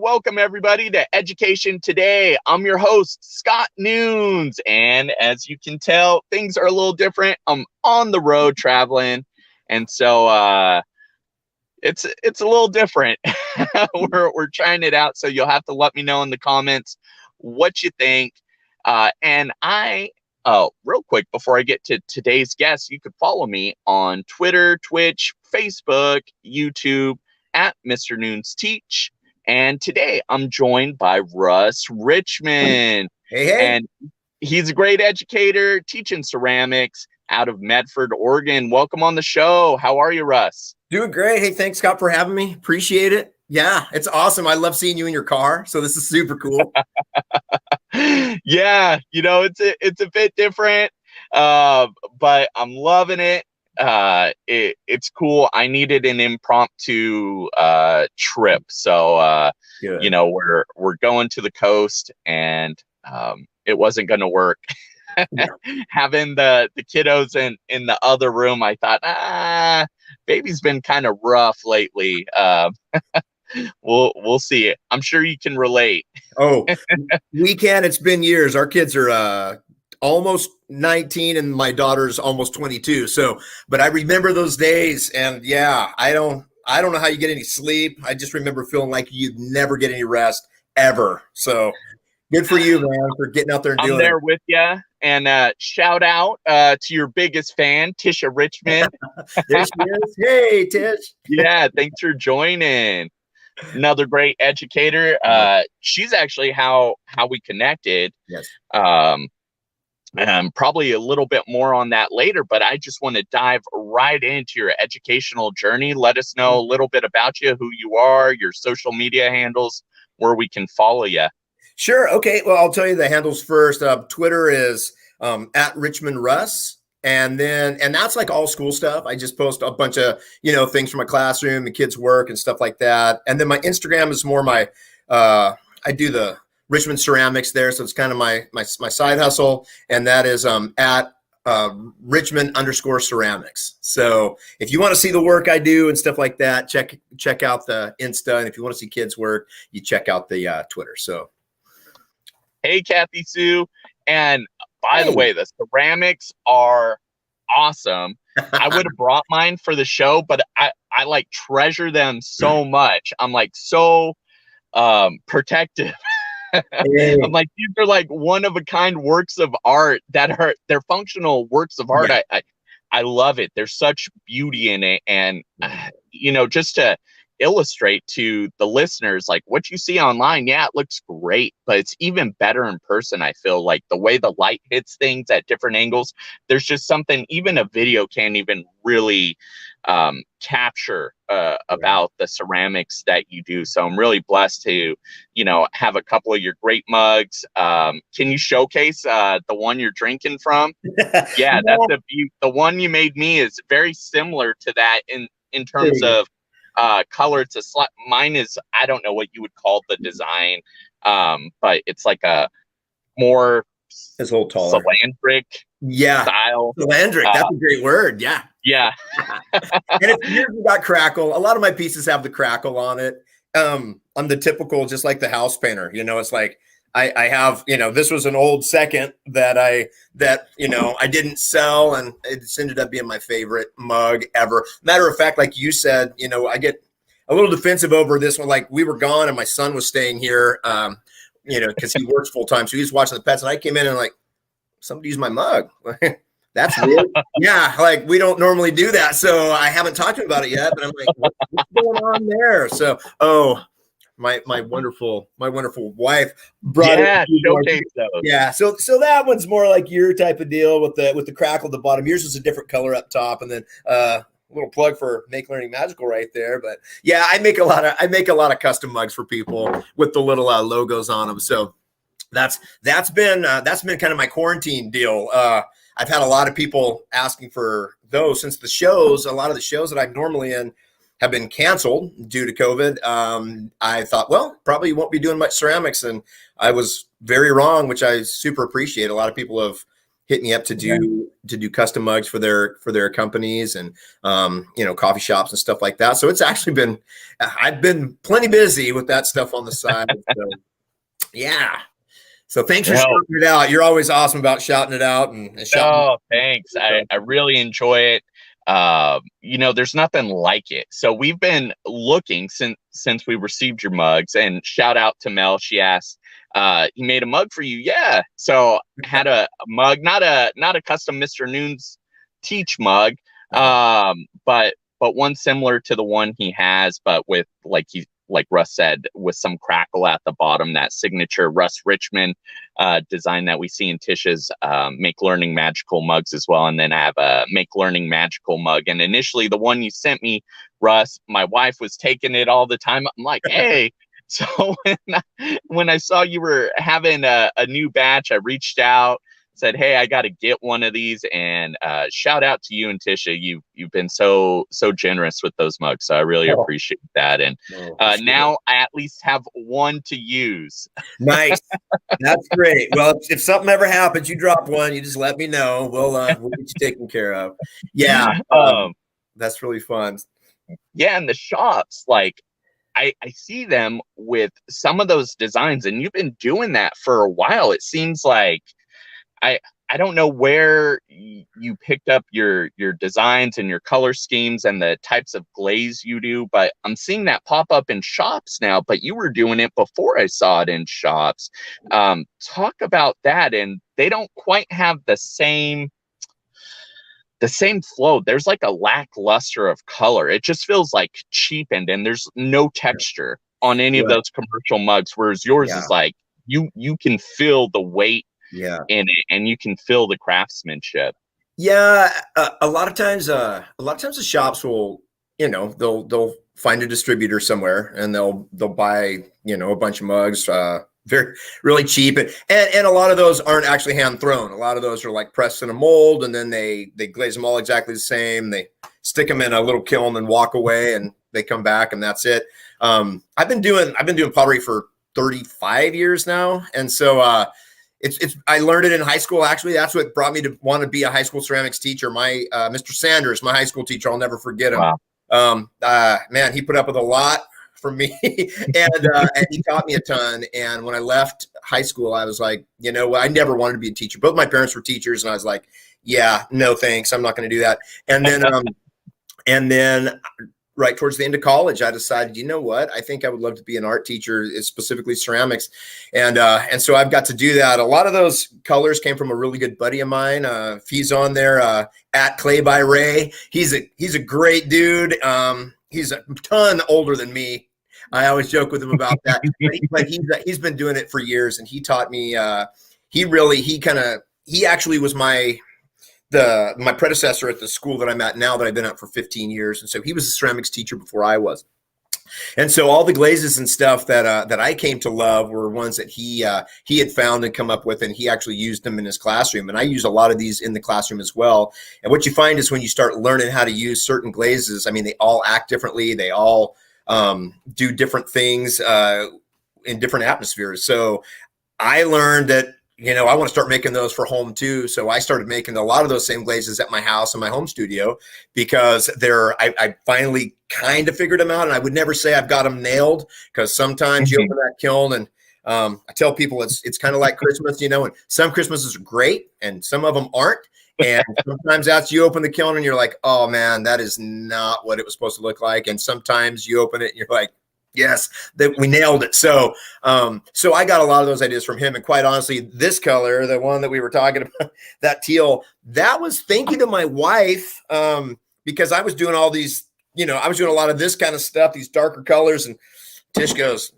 welcome everybody to Education Today. I'm your host, Scott Noons, and as you can tell, things are a little different. I'm on the road traveling, and so it's a little different. we're trying it out, so you'll have to let me know in the comments what you think. Real quick before I get to today's guest, you could follow me on Twitter, Twitch, Facebook, YouTube at Mr. Noons Teach. And today I'm joined by Russ Richmond. Hey. And he's a great educator teaching ceramics out of Medford, Oregon. Welcome on the show. How are you, Russ? Doing great. Hey, thanks, Scott, for having me. Appreciate it. Yeah, it's awesome. I love seeing you in your car. So this is super cool. Yeah, it's a bit different, but I'm loving it. It's cool. I needed an impromptu trip, so we're going to the coast, and it wasn't going to work. Having the kiddos in the other room, I thought, baby's been kind of rough lately. We'll see it. I'm sure you can relate. Oh, we can. It's been years. Our kids are almost 19 and my daughter's almost 22. So, but I remember those days, and yeah, I don't know how you get any sleep. I just remember feeling like you'd never get any rest ever. So good for you, man, for getting out there and doing it. I'm there with you. And shout out to your biggest fan, Tisha Richmond. There she is. Hey, Tish. Yeah, thanks for joining. Another great educator. She's actually how we connected. Yes. And probably a little bit more on that later, but I just want to dive right into your educational journey. Let us know a little bit about you, who you are, your social media handles, where we can follow you. Sure. Okay. Well, I'll tell you the handles first. Twitter is at Richmond Russ. And that's like all school stuff. I just post a bunch of, things from my classroom, the kids' work and stuff like that. And then my Instagram is more my, I do the Richmond Ceramics there. So it's kind of my side hustle. And that is at Richmond_ceramics. So if you want to see the work I do and stuff like that, check out the Insta. And if you want to see kids' work, you check out the Twitter. So. Hey, Kathy Sue. And by the way, the ceramics are awesome. I would have brought mine for the show, but I like treasure them so much. I'm like so protective. I'm like, these are like one of a kind works of art they're functional works of art. Yeah. I love it. There's such beauty in it. And, just to illustrate to the listeners, like what you see online, yeah, it looks great, but it's even better in person. I feel like the way the light hits things at different angles, there's just something even a video can't even really capture about the ceramics that you do. So I'm really blessed to have a couple of your great mugs. Can you showcase the one you're drinking from? Yeah, that's the one you made me is very similar to that in terms of color. It's mine is, I don't know what you would call the design, but it's like a more it's a little taller cylindric style. Cylindric, that's a great word. Yeah. And if yours got crackle, a lot of my pieces have the crackle on it. I'm the typical, just like the house painter, it's like I have, this was an old second that I didn't sell, and it's ended up being my favorite mug ever. Matter of fact, like you said, I get a little defensive over this one. Like we were gone and my son was staying here, because he works full time. So he was watching the pets, and I came in and like, somebody used my mug. That's weird. Yeah. Like we don't normally do that. So I haven't talked to him about it yet, but I'm like, what's going on there? So, my wonderful wife brought it. Yeah. So that one's more like your type of deal with the crackle at the bottom. Yours is a different color up top, and then a little plug for Make Learning Magical right there. But yeah, I make a lot of custom mugs for people with the little logos on them. So that's been kind of my quarantine deal. I've had a lot of people asking for those since the shows. A lot of the shows that I'm normally in have been canceled due to COVID. I thought, well, probably won't be doing much ceramics, and I was very wrong, which I super appreciate. A lot of people have hit me up to do custom mugs for their companies and coffee shops and stuff like that. So it's actually been, I've been plenty busy with that stuff on the side. So, yeah. So thanks for shouting it out. You're always awesome about shouting it out and shouting. Oh, thanks. I really enjoy it. There's nothing like it. So we've been looking since we received your mugs, and shout out to Mel. She asked, he made a mug for you. Yeah. So I had a mug, not a custom Mr. Noon's Teach mug, but one similar to the one he has, but with like Russ said, with some crackle at the bottom, that signature Russ Richmond design that we see in Tisha's Make Learning Magical mugs as well. And then I have a Make Learning Magical mug. And initially, the one you sent me, Russ, my wife was taking it all the time. I'm like, hey. So when I saw you were having a new batch, I reached out, said, hey, I got to get one of these. And shout out to you and Tisha. You've been so generous with those mugs. So I really appreciate that. And now I at least have one to use. Nice. That's great. Well, if something ever happens, you drop one, you just let me know. We'll get you taken care of. Yeah. That's really fun. Yeah. And the shops, like, I see them with some of those designs, and you've been doing that for a while. It seems like I don't know where you picked up your designs and your color schemes and the types of glaze you do, but I'm seeing that pop up in shops now, but you were doing it before I saw it in shops. Talk about that. And they don't quite have the same flow. There's like a lackluster of color. It just feels like cheapened, and there's no texture on any of those commercial mugs, whereas yours is like you can feel the weight in it, and you can feel the craftsmanship. Yeah, a lot of times the shops will, they'll find a distributor somewhere, and they'll buy a bunch of mugs very really cheap, and a lot of those aren't actually hand thrown. A lot of those are like pressed in a mold, and then they glaze them all exactly the same. They stick them in a little kiln and walk away, and they come back, and that's it. I've been doing pottery for 35 years now, and so I learned it in high school. Actually, that's what brought me to want to be a high school ceramics teacher. My Mr. Sanders, my high school teacher, I'll never forget him. Wow. Man, he put up with a lot for me, and he taught me a ton. And when I left high school, I was like, I never wanted to be a teacher. Both my parents were teachers, and I was like, yeah, no thanks, I'm not going to do that. And then right towards the end of college, I decided, I think I would love to be an art teacher, specifically ceramics. And so I've got to do that. A lot of those colors came from a really good buddy of mine. He's on there, at Clay by Ray. He's a great dude. He's a ton older than me. I always joke with him about that, but he's been doing it for years, and he taught me. He actually was my predecessor at the school that I'm at now, that I've been at for 15 years. And so he was a ceramics teacher before I was. And so all the glazes and stuff that I came to love were ones that he had found and come up with, and he actually used them in his classroom. And I use a lot of these in the classroom as well. And what you find is when you start learning how to use certain glazes, I mean, they all act differently. They all do different things in different atmospheres. So I learned that, I want to start making those for home too. So I started making a lot of those same glazes at my house and my home studio, because I finally kind of figured them out. And I would never say I've got them nailed, because sometimes you open that kiln, and I tell people it's kind of like Christmas, and some Christmases are great and some of them aren't. And sometimes after you open the kiln and you're like, oh man, that is not what it was supposed to look like. And sometimes you open it and you're like, yes, that we nailed it. So I got a lot of those ideas from him. And quite honestly, this color, the one that we were talking about, that teal, was thank you to my wife, because I was doing all these, I was doing a lot of this kind of stuff, these darker colors. And Tish goes,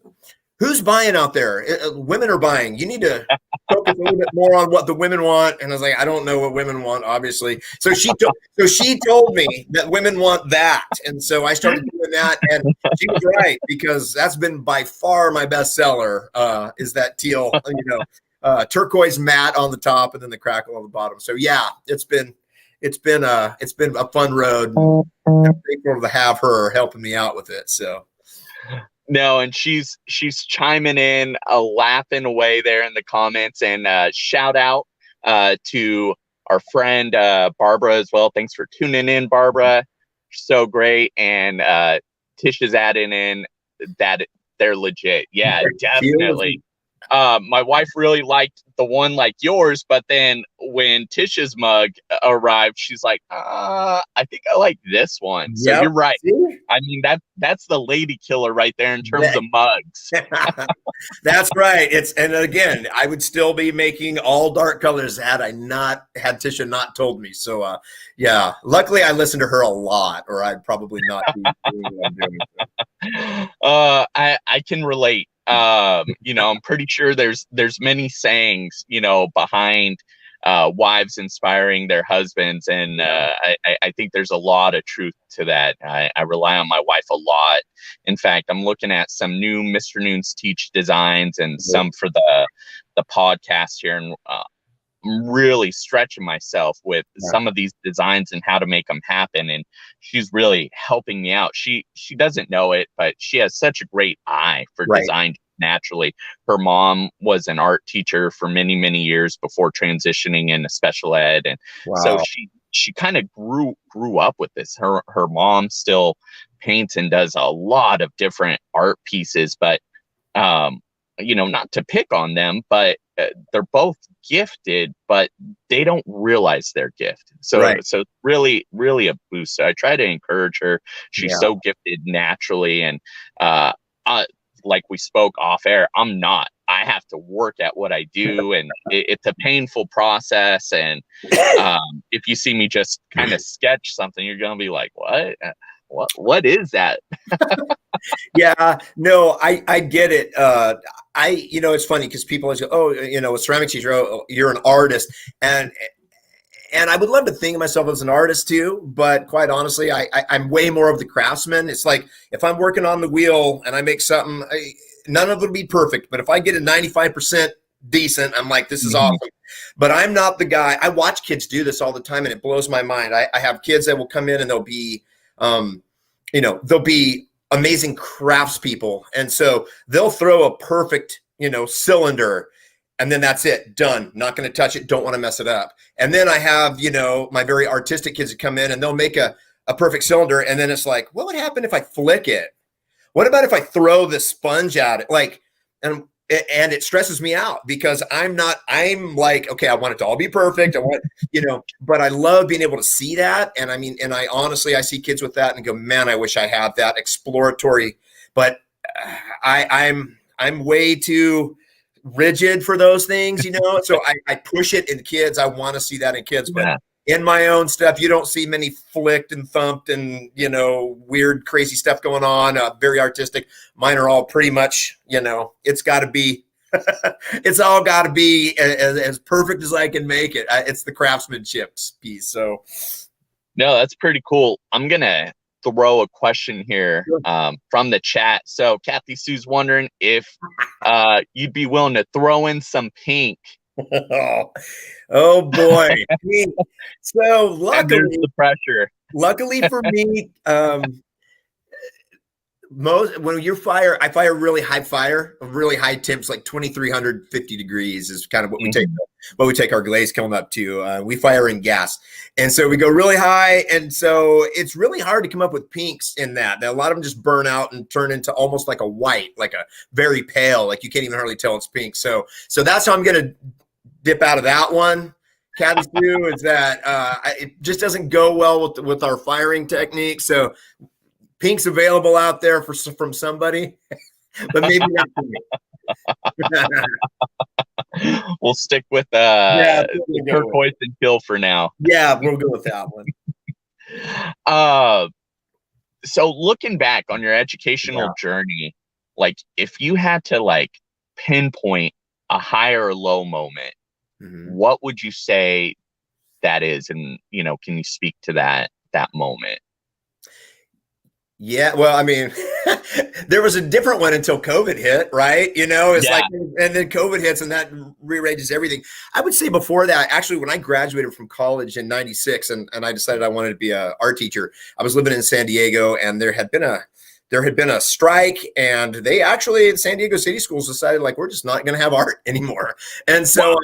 who's buying out there? Women are buying. You need to focus a little bit more on what the women want. And I was like, I don't know what women want, obviously. So she told me that women want that. And so I started doing that. And she was right, because that's been by far my best seller, is that teal, turquoise matte on the top and then the crackle on the bottom. So yeah, it's been a fun road. I'm grateful to have her helping me out with it. So. No, and she's chiming in, laughing away there in the comments, and shout out to our friend Barbara as well. Thanks for tuning in, Barbara. So great. And Tish is adding in that they're legit. Yeah, definitely. My wife really liked the one like yours, but then when Tish's mug arrived, she's like, I think I like this one. So you're right. See? I mean, that's the lady killer right there in terms of mugs. That's right. And again, I would still be making all dark colors had Tisha not told me. So yeah, luckily I listened to her a lot, or I'd probably not be doing what I'm doing. I can relate. I'm pretty sure there's many sayings, behind wives inspiring their husbands, and I think there's a lot of truth to that. I rely on my wife a lot. In fact, I'm looking at some new Mr. Noon's Teach designs and some for the podcast here, and I'm really stretching myself with some of these designs and how to make them happen. And she's really helping me out. She doesn't know it, but she has such a great eye for design naturally. Her mom was an art teacher for many, many years before transitioning into special ed. And so she kind of grew up with this. Her mom still paints and does a lot of different art pieces, but not to pick on them, but they're both gifted, but they don't realize their gift. So really, really a boost. So I try to encourage her. She's so gifted naturally. And like we spoke off air, I'm not. I have to work at what I do, and it's a painful process. And if you see me just kind of sketch something, you're going to be like, what is that? Yeah, no, I get it. It's funny because people always go, a ceramics teacher, you're an artist. And I would love to think of myself as an artist too, but quite honestly, I'm way more of the craftsman. It's like, if I'm working on the wheel and I make something, none of it will be perfect, but if I get a 95% decent, I'm like, this is awesome. But I'm not the guy. I watch kids do this all the time, and it blows my mind. I have kids that will come in and they'll be amazing craftspeople. And so they'll throw a perfect, cylinder, and then that's it, done. Not going to touch it. Don't want to mess it up. And then I have, my very artistic kids that come in and they'll make a perfect cylinder. And then it's like, what would happen if I flick it? What about if I throw the sponge at it? And it stresses me out because I'm like, okay, I want it to all be perfect. I want, but I love being able to see that. And I honestly see kids with that and go, man, I wish I had that exploratory, but I'm way too rigid for those things, so I push it in kids. I want to see that in kids, but in my own stuff, you don't see many flicked and thumped and, weird, crazy stuff going on. Very artistic. Mine are all pretty much, it's got to be, it's all got to be as perfect as I can make it. It's the craftsmanship piece. So, no, that's pretty cool. I'm going to throw a question here from the chat. So Kathy Sue's wondering if you'd be willing to throw in some pink. Oh boy. So luckily the pressure. Luckily for me, when I fire really high temps, like 2,350 degrees is kind of what we take our glaze kiln up to. We fire in gas. And so we go really high. And so it's really hard to come up with pinks in that. Now, a lot of them just burn out and turn into almost like a white, like a very pale, like you can't even hardly tell it's pink. So that's how I'm going to dip out of that one. Kathy Sue, is that it just doesn't go well with our firing technique. So pink's available out there from somebody, but maybe not for me. We'll stick with the turquoise and teal for now. Yeah, we'll go with that one. So looking back on your educational journey, like if you had to pinpoint a high or low moment, what would you say that is? And, can you speak to that moment? Yeah, well, there was a different one until COVID hit, right? It's like, and then COVID hits and that rearranges everything. I would say before that, actually, when I graduated from college in '96 and I decided I wanted to be an art teacher, I was living in San Diego, and there had been a strike, and the San Diego City Schools decided, we're just not going to have art anymore. And so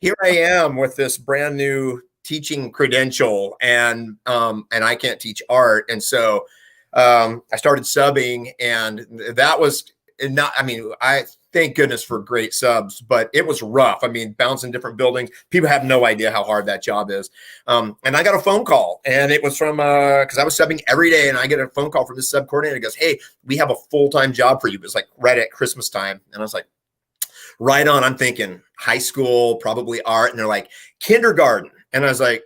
here I am with this brand new teaching credential, and I can't teach art. And so I started subbing, and that was not, I mean, I thank goodness for great subs, but it was rough. I mean, bouncing different buildings, people have no idea how hard that job is. And I got a phone call, and it was from, cause I was subbing every day, and I get a phone call from the sub coordinator. He goes, "Hey, we have a full-time job for you." It was like right at Christmas time. And I was like, right on. I'm thinking high school, probably art. And they're like, kindergarten. And I was like,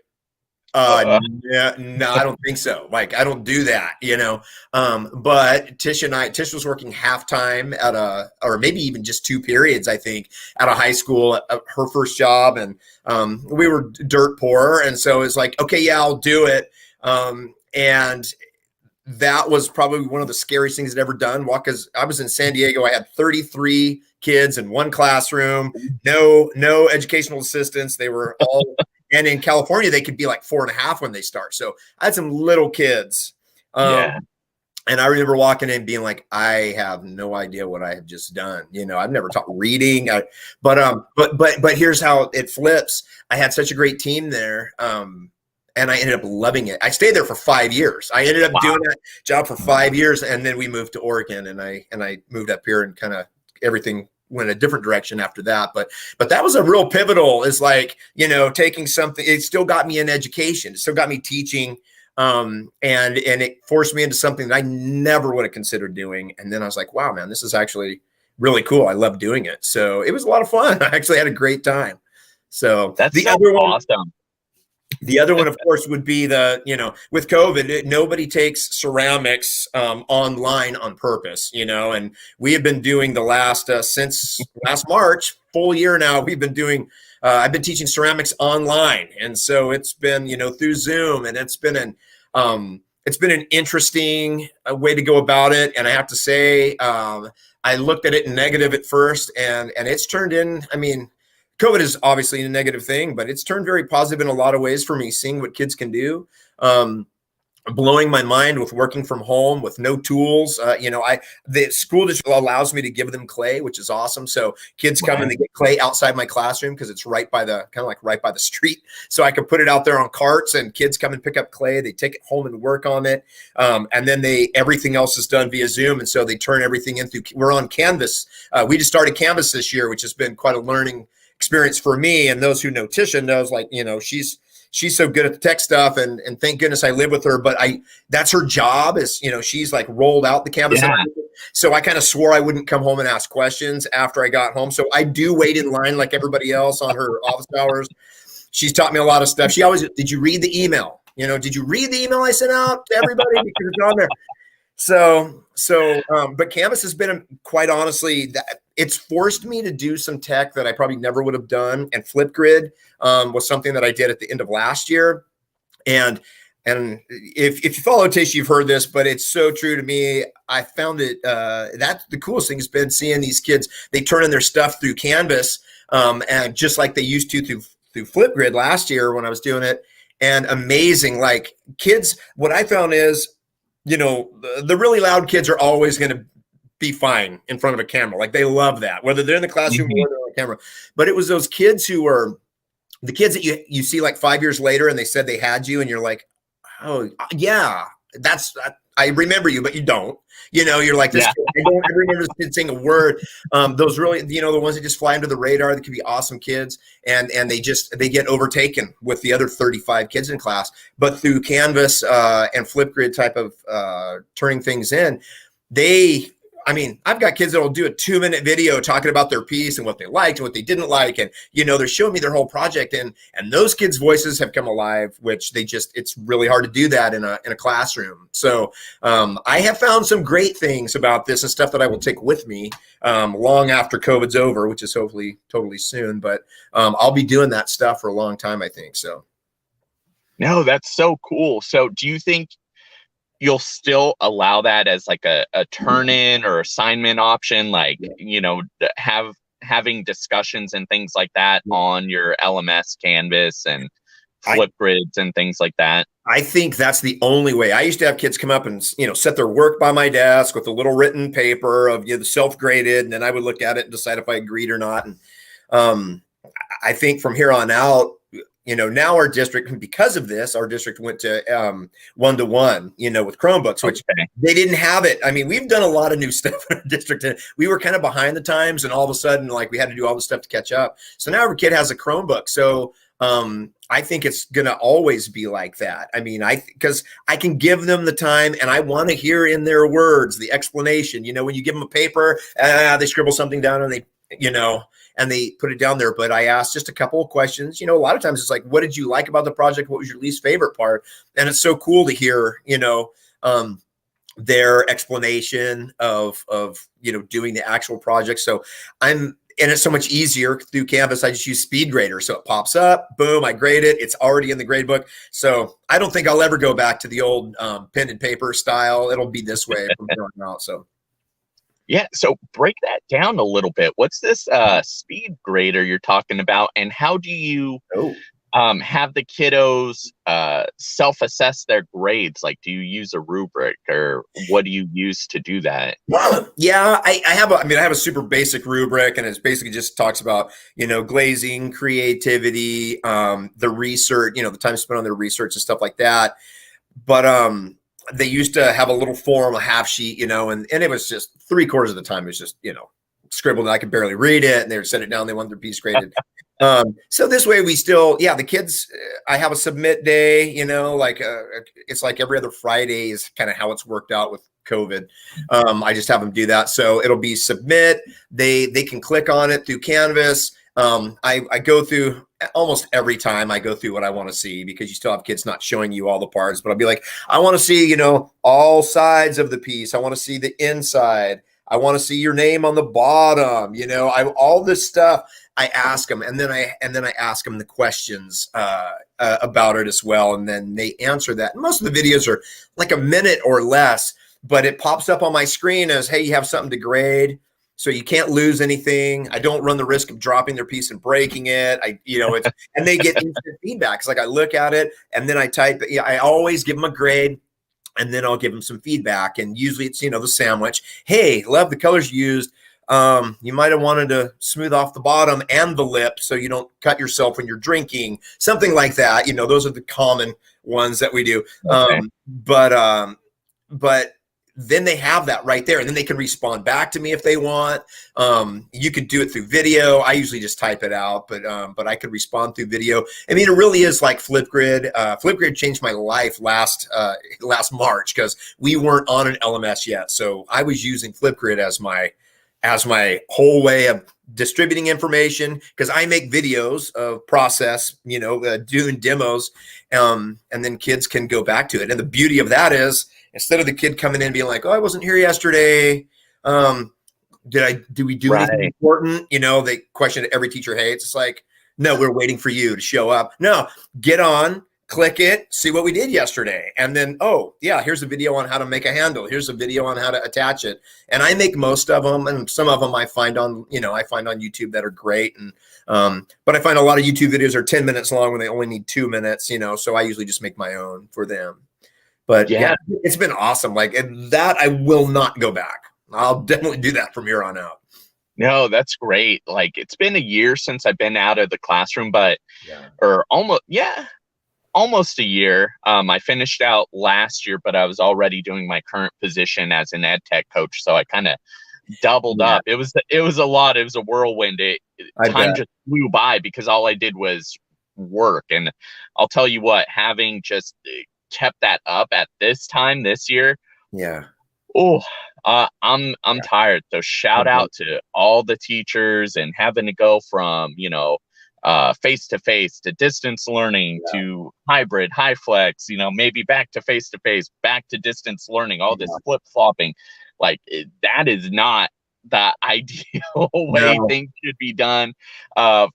yeah, no, I don't think so. Like, I don't do that, you know? But Tish was working halftime at or maybe even just 2 periods, I think, at a high school, her first job. And we were dirt poor. And so it's like, okay, yeah, I'll do it. And that was probably one of the scariest things I'd ever done. Because I was in San Diego, I had 33 kids in one classroom, no educational assistants. They were all, and in California, they could be like 4.5 when they start. So I had some little kids. And I remember walking in being like, I have no idea what I have just done. You know, I've never taught reading, but here's how it flips. I had such a great team there. And I ended up loving it. I stayed there for 5 years. I ended up doing that job for 5 years. And then we moved to Oregon, and I moved up here, and kind of everything went a different direction after that. But that was a real pivotal, is like, you know, taking something, it still got me in education. It still got me teaching. And it forced me into something that I never would have considered doing. And then I was like, wow, man, this is actually really cool. I love doing it. So it was a lot of fun. I actually had a great time. So that's the other one. Awesome. The other one, of course, would be with COVID, nobody takes ceramics online on purpose, you know, and we have been doing since last March, full year now, we've been doing, I've been teaching ceramics online. And so it's been, through Zoom, and it's been an interesting way to go about it. And I have to say, I looked at it in negative at first, and it's turned in, I mean, COVID is obviously a negative thing, but it's turned very positive in a lot of ways for me, seeing what kids can do. Blowing my mind with working from home with no tools. The school just allows me to give them clay, which is awesome. So kids come and they get clay outside my classroom, because it's right by the street. So I can put it out there on carts, and kids come and pick up clay. They take it home and work on it. And then everything else is done via Zoom. And so they turn everything in we're on Canvas. We just started Canvas this year, which has been quite a learning experience for me. And those who know Tisha knows, like, she's so good at the tech stuff, and thank goodness I live with her, but that's her job, is, she's like rolled out the Canvas. Yeah. So I kind of swore I wouldn't come home and ask questions after I got home. So I do wait in line like everybody else on her office hours. She's taught me a lot of stuff. She always, did you read the email? Did you read the email I sent out to everybody? Because it's on there. But Canvas has been, quite honestly, it's forced me to do some tech that I probably never would have done. And Flipgrid was something that I did at the end of last year. And if you follow Tish, you've heard this, but it's so true to me. I found it, that's the coolest thing has been seeing these kids, they turn in their stuff through Canvas, and just like they used to through Flipgrid last year when I was doing it. And amazing, like kids, what I found is, the really loud kids are always going to be fine in front of a camera. Like, they love that, whether they're in the classroom or they're on camera. But it was those kids who were the kids that you see like 5 years later, and they said they had you, and you're like, oh yeah, I remember you, but you don't. You're like this. Kid, I don't remember this kid saying a word. Those really, the ones that just fly under the radar, that could be awesome kids, and they get overtaken with the other 35 kids in class. But through Canvas and Flipgrid type of turning things in, I've got kids that will do a 2-minute video talking about their piece and what they liked and what they didn't like. And, they're showing me their whole project, and those kids' voices have come alive, which it's really hard to do that in a classroom. So I have found some great things about this and stuff that I will take with me long after COVID's over, which is hopefully totally soon. But I'll be doing that stuff for a long time, I think. So. No, that's so cool. So do you think you'll still allow that as like a turn-in or assignment option, like, having discussions and things like that on your LMS Canvas and Flipgrids and things like that? I think that's the only way. I used to have kids come up and, set their work by my desk with a little written paper of, the self-graded, and then I would look at it and decide if I agreed or not. And I think from here on out, you know, now our district, because of this, our district went to 1-to-1, you know, with Chromebooks, which they didn't have it. I mean, we've done a lot of new stuff in our district, and we were kind of behind the times, and all of a sudden, like, we had to do all this stuff to catch up. So now every kid has a Chromebook. So I think it's going to always be like that. I mean, because I can give them the time, and I want to hear in their words the explanation. You know, when you give them a paper, they scribble something down and they, you know, and they put it down there. But I asked just a couple of questions. You know, a lot of times it's like, what did you like about the project? What was your least favorite part? And it's so cool to hear, you know, their explanation of, you know, doing the actual project. So and it's so much easier through Canvas. I just use Speed Grader. So it pops up, boom, I grade it. It's already in the grade book. So I don't think I'll ever go back to the old pen and paper style. It'll be this way from here on out. So. Yeah, so break that down a little bit. What's this speed grader you're talking about, and how do you have the kiddos self-assess their grades? Like, do you use a rubric, or what do you use to do that? Yeah, I have a super basic rubric, and it's basically just talks about, you know, glazing, creativity, the research, you know, the time spent on their research and stuff like that. But they used to have a little form, a half sheet, you know, and it was just 3/4 of the time it was just, you know, scribbled, and I could barely read it, and they would set it down. They wanted their piece graded. So this way we still, yeah, the kids, I have a submit day, you know, like it's like every other Friday is kind of how it's worked out with COVID. I just have them do that. So it'll be submit. They can click on it through Canvas. I go through almost every time I go through what I want to see, because you still have kids not showing you all the parts, but I'll be like, I want to see, you know, all sides of the piece. I want to see the inside. I want to see your name on the bottom. You know, all this stuff I ask them, and then I ask them the questions about it as well, and then they answer that. And most of the videos are like a minute or less, but it pops up on my screen as, hey, you have something to grade. So you can't lose anything. I don't run the risk of dropping their piece and breaking it. And they get instant feedback. It's like I look at it and then I type it. Yeah, I always give them a grade, and then I'll give them some feedback. And usually it's, you know, the sandwich. Hey, love the colors you used. You might have wanted to smooth off the bottom and the lip so you don't cut yourself when you're drinking. Something like that. You know, those are the common ones that we do. Okay. But then they have that right there, and then they can respond back to me if they want. You could do it through video. I usually just type it out, but I could respond through video. I mean, it really is like Flipgrid. Flipgrid changed my life last March, because we weren't on an LMS yet. So I was using Flipgrid as my whole way of distributing information, because I make videos of process, you know, doing demos, and then kids can go back to it. And the beauty of that is, instead of the kid coming in and being like, oh, I wasn't here yesterday. Do we do anything important? You know, they question it, every teacher hates. It's like, no, we're waiting for you to show up. No, get on, click it, see what we did yesterday. And then, oh yeah, here's a video on how to make a handle. Here's a video on how to attach it. And I make most of them, and some of them I find on YouTube that are great. And, but I find a lot of YouTube videos are 10 minutes long when they only need 2 minutes, you know, so I usually just make my own for them. But yeah, it's been awesome. Like, and that I will not go back. I'll definitely do that from here on out. No, that's great. Like, it's been a year since I've been out of the classroom, but almost a year. I finished out last year, but I was already doing my current position as an ed tech coach, so I kind of doubled up. It was a lot. It was a whirlwind. Time just flew by because all I did was work. And I'll tell you what, having just kept that up at this time this year, I'm tired. So shout out to all the teachers, and having to go from, you know, face-to-face to distance learning to hybrid, high flex, you know, maybe back to face-to-face, back to distance learning, all this flip-flopping. Like, that is not the ideal way things should be done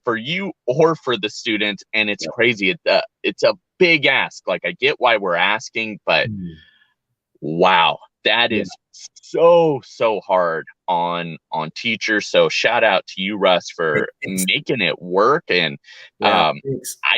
for you or for the students. And it's crazy. It's a big ask. Like, I get why we're asking, but wow, that is so hard on teachers. So shout out to you, Russ, for making it work. And I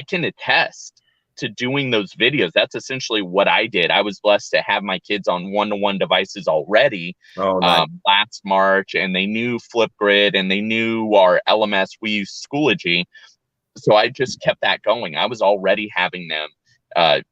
can attest to doing those videos. That's essentially what I did. I was blessed to have my kids on one-to-one devices already last March, and they knew Flipgrid and they knew our LMS. We use Schoology. so I just kept that going. I was already having them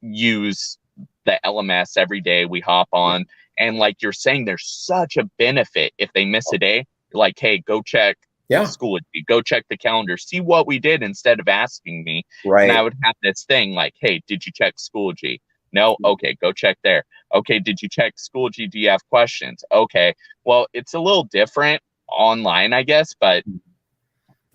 use the LMS every day. We hop on, and like you're saying, there's such a benefit if they miss a day. Like, hey, go check Schoology, go check the calendar, see what we did instead of asking me. Right. And I would have this thing like, hey, did you check Schoology? No? Okay, go check there. Okay, did you check Schoology? Do you have questions? Okay, well, it's a little different online, I guess, but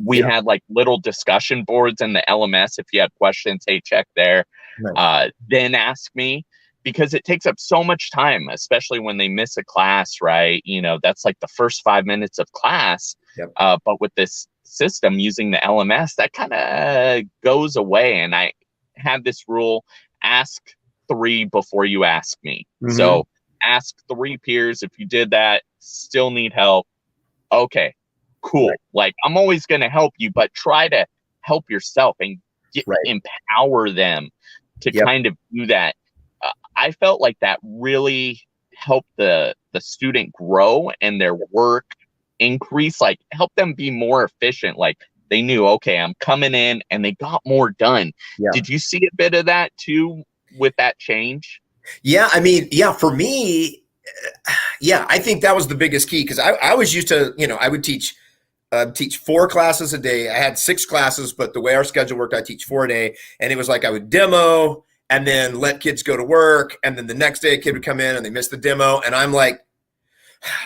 we had like little discussion boards in the LMS. If you had questions, hey, check there. Nice. Then ask me, because it takes up so much time, especially when they miss a class, right? You know, that's like the first 5 minutes of class. But with this system using the LMS, that kind of goes away. And I have this rule, ask 3 before you ask me. So ask 3 peers. If you did that, still need help. Okay, cool. Like, I'm always going to help you, but try to help yourself and empower them to kind of do that. I felt like that really helped the student grow and their work increase, like help them be more efficient. Like they knew, okay, I'm coming in, and they got more done. Did you see a bit of that too with that change? Yeah, I mean, yeah, for me, I think that was the biggest key, because I was used to, you know, I would teach 4 classes a day. I had 6 classes, but the way our schedule worked, I teach 4 a day, and it was like I would demo and then let kids go to work, and then the next day a kid would come in and they missed the demo, and I'm like,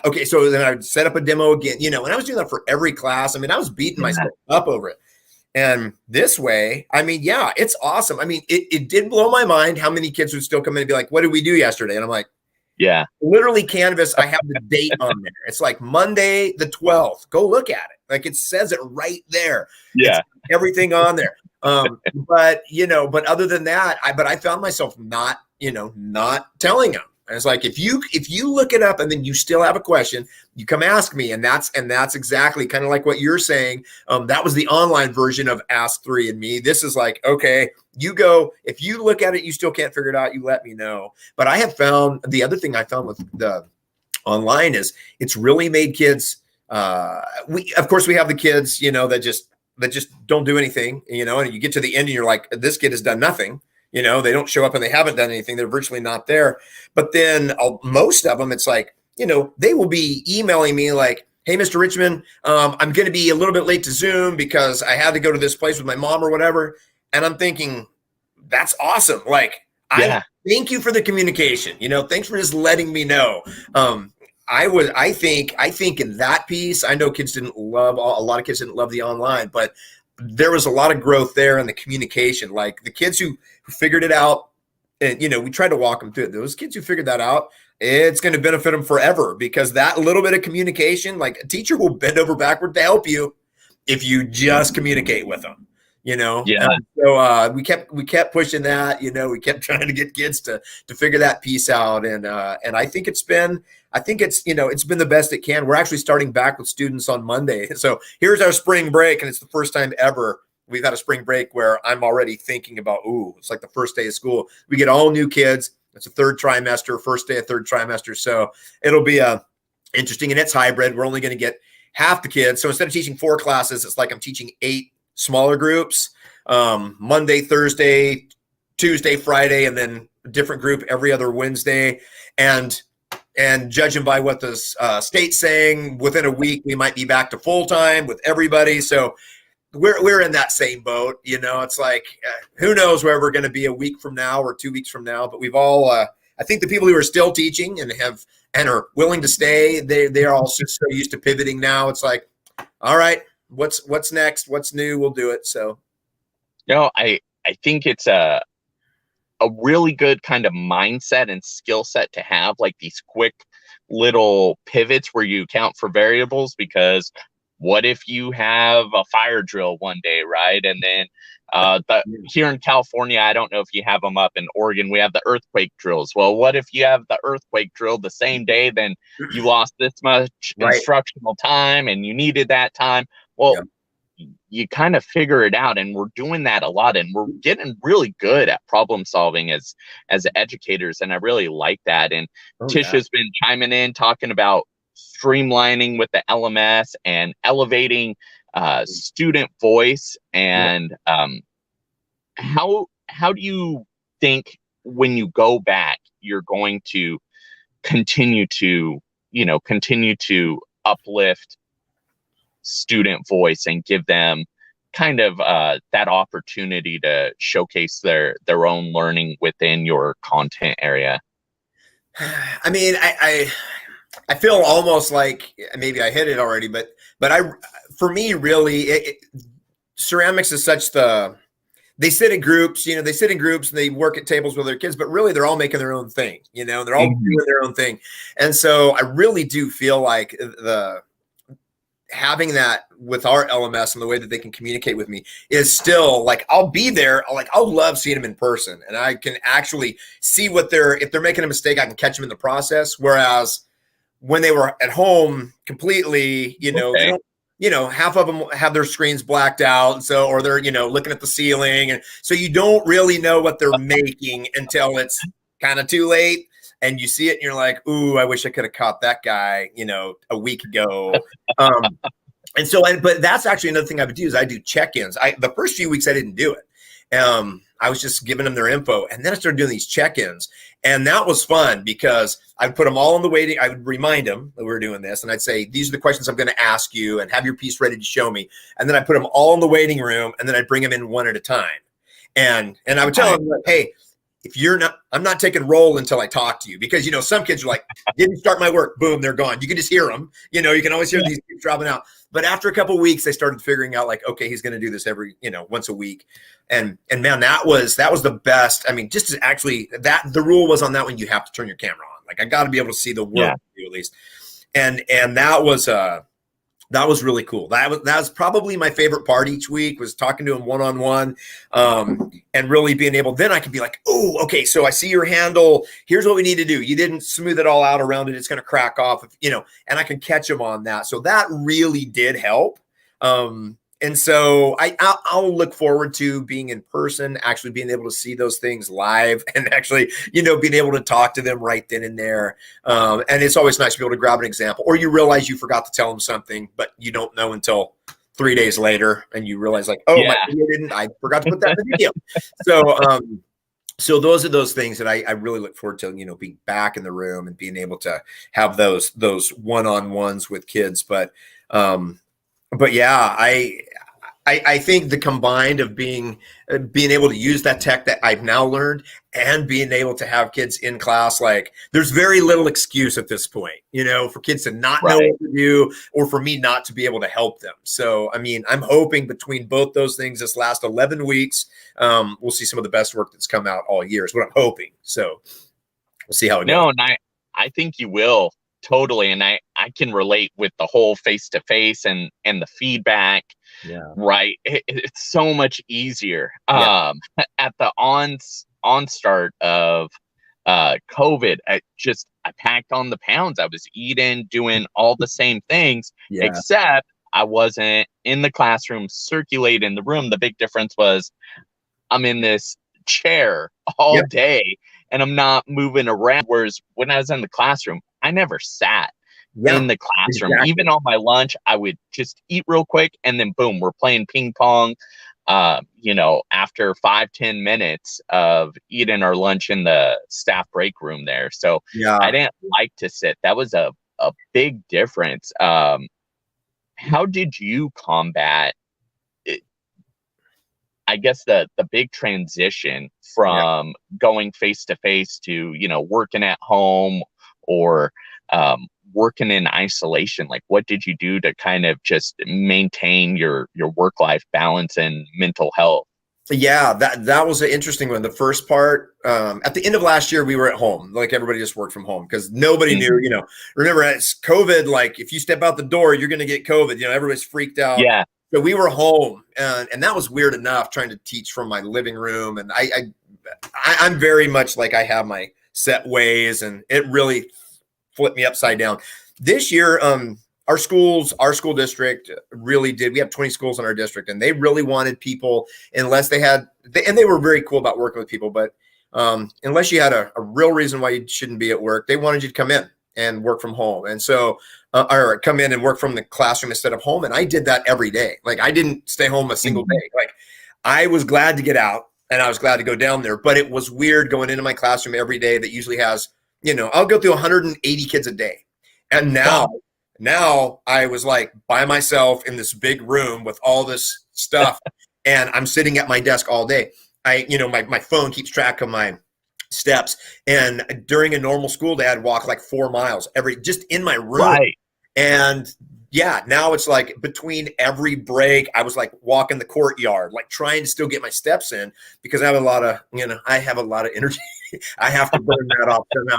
okay, so then I would set up a demo again, you know, and I was doing that for every class. I mean, I was beating myself up over it. And this way, I mean, yeah, it's awesome. I mean, it did blow my mind how many kids would still come in and be like, what did we do yesterday? And I'm like, literally Canvas, I have the date on there. It's like Monday the 12th. Go look at it. Like, it says it right there. It's everything on there. But, you know, but other than that, I found myself not telling them. And it's like, if you look it up and then you still have a question, you come ask me. And that's exactly kind of like what you're saying. That was the online version of Ask 3andMe. This is like, okay, you go, if you look at it, you still can't figure it out, you let me know. But I have found, the other thing I found with the online is it's really made kids, of course we have the kids, you know, that just don't do anything, you know, and you get to the end and you're like, this kid has done nothing. You know, they don't show up and they haven't done anything. They're virtually not there. But then most of them, it's like, you know, they will be emailing me like, hey, Mr. Richmond, I'm going to be a little bit late to Zoom because I had to go to this place with my mom or whatever. And I'm thinking, that's awesome. Like, I thank you for the communication. You know, thanks for just letting me know. I think in that piece, I know a lot of kids didn't love the online, but there was a lot of growth there in the communication. Like the kids who figured it out, and, you know, we tried to walk them through it. Those kids who figured that out, it's going to benefit them forever, because that little bit of communication, like a teacher will bend over backward to help you if you just communicate with them, you know? So we kept pushing that, you know, we kept trying to get kids to figure that piece out. And I think it's been the best it can. We're actually starting back with students on Monday. So here's our spring break. And it's the first time ever we've had a spring break where I'm already thinking about, it's like the first day of school. We get all new kids. It's a third trimester, first day of third trimester. So it'll be interesting, and it's hybrid. We're only going to get half the kids. So instead of teaching 4 classes, it's like I'm teaching 8 smaller groups, Monday, Thursday, Tuesday, Friday, and then a different group every other Wednesday. And judging by what the state's saying, within a week, we might be back to full time with everybody. So we're in that same boat. You know, it's like, who knows where we're going to be a week from now or 2 weeks from now, but we've all, I think the people who are still teaching and are willing to stay, they're all so used to pivoting now. It's like, all right, what's next? What's new? We'll do it. So, I think it's a really good kind of mindset and skill set to have, like these quick little pivots where you account for variables, because what if you have a fire drill one day, right? And then here in California, I don't know if you have them up in Oregon, we have the earthquake drills. Well, what if you have the earthquake drill the same day, then you lost this much instructional time and you needed that time? Well, you kind of figure it out, and we're doing that a lot, and we're getting really good at problem solving as educators, and I really like that. And Tisha's been chiming in, talking about streamlining with the LMS and elevating student voice, and how do you think when you go back you're going to continue to uplift student voice and give them kind of that opportunity to showcase their own learning within your content area? I mean, I feel almost like maybe I hit it already, but for me, really, ceramics is such they sit in groups, and they work at tables with their kids, but really they're all making their own thing, they're all doing their own thing. And so I really do feel like having that with our LMS and the way that they can communicate with me is still like, I'll be there. I'll love seeing them in person, and I can actually see if they're making a mistake, I can catch them in the process. Whereas when they were at home completely, they don't, half of them have their screens blacked out. So, or they're, looking at the ceiling. And so you don't really know what they're making until it's kind of too late. And you see it and you're like, ooh, I wish I could have caught that guy, a week ago. And so, but that's actually another thing I would do is I do check-ins. The first few weeks I didn't do it. I was just giving them their info, and then I started doing these check-ins, and that was fun because I would put them all in the waiting. I would remind them that we were doing this, and I'd say, these are the questions I'm going to ask you, and have your piece ready to show me. And then I put them all in the waiting room, and then I'd bring them in one at a time. And I would tell them, hey, if you're not, I'm not taking roll until I talk to you, because, some kids are like, didn't start my work, boom, they're gone. You can just hear them, you can always hear these kids dropping out. But after a couple of weeks, they started figuring out like, okay, he's going to do this every, once a week. And man, that was the best. I mean, just to actually the rule was on that one, you have to turn your camera on. Like, I got to be able to see the work at least. And that was really cool. That was probably my favorite part each week, was talking to him one-on-one, and really being able, then I can be like, oh, okay, so I see your handle. Here's what we need to do. You didn't smooth it all out around it. It's going to crack off, and I can catch him on that. So that really did help. And so I'll look forward to being in person, actually being able to see those things live, and actually, being able to talk to them right then and there. And it's always nice to be able to grab an example, or you realize you forgot to tell them something, but you don't know until 3 days later, and you realize like, oh, my video I forgot to put that in the video. So those are those things that I really look forward to, being back in the room and being able to have those one-on-ones with kids. But yeah, I think the combined of being able to use that tech that I've now learned, and being able to have kids in class, like, there's very little excuse at this point, for kids to not know what to do, or for me not to be able to help them. So, I mean, I'm hoping between both those things, this last 11 weeks, we'll see some of the best work that's come out all year is what I'm hoping. So we'll see how it goes. No, and I think you will. Totally. And I can relate with the whole face-to-face and the feedback. Yeah. Right. It's so much easier. At the onstart of COVID, I packed on the pounds. I was eating, doing all the same things, except I wasn't in the classroom circulating the room. The big difference was I'm in this chair all day and I'm not moving around. Whereas when I was in the classroom, I never sat in the classroom. Exactly. Even on my lunch, I would just eat real quick, and then boom, we're playing ping pong. After 5-10 minutes of eating our lunch in the staff break room there. So I didn't like to sit. That was a big difference. How did you combat it? I guess the big transition from going face to face to, working at home, or working in isolation. Like, what did you do to kind of just maintain your work-life balance and mental health? Yeah, that was an interesting one. The first part, at the end of last year, we were at home. Like, everybody just worked from home because nobody knew, remember, it's COVID, like, if you step out the door, you're going to get COVID. Everybody's freaked out. Yeah. So we were home, and that was weird enough, trying to teach from my living room. And I'm very much like, I have my set ways, and it really flipped me upside down. This year, our school district really did. We have 20 schools in our district, and they really wanted people, unless they were very cool about working with people, but unless you had a real reason why you shouldn't be at work, they wanted you to come in and work from home. And so or come in and work from the classroom instead of home. And I did that every day. Like I didn't stay home a single day. Like I was glad to get out and I was glad to go down there, but it was weird going into my classroom every day that usually has, I'll go through 180 kids a day. And now I was like by myself in this big room with all this stuff and I'm sitting at my desk all day. My phone keeps track of my steps. And during a normal school day, I'd walk like 4 miles just in my room. Right. And yeah, now it's like between every break, I was like walking the courtyard, like trying to still get my steps in because I have a lot of energy. I have to burn that off somehow.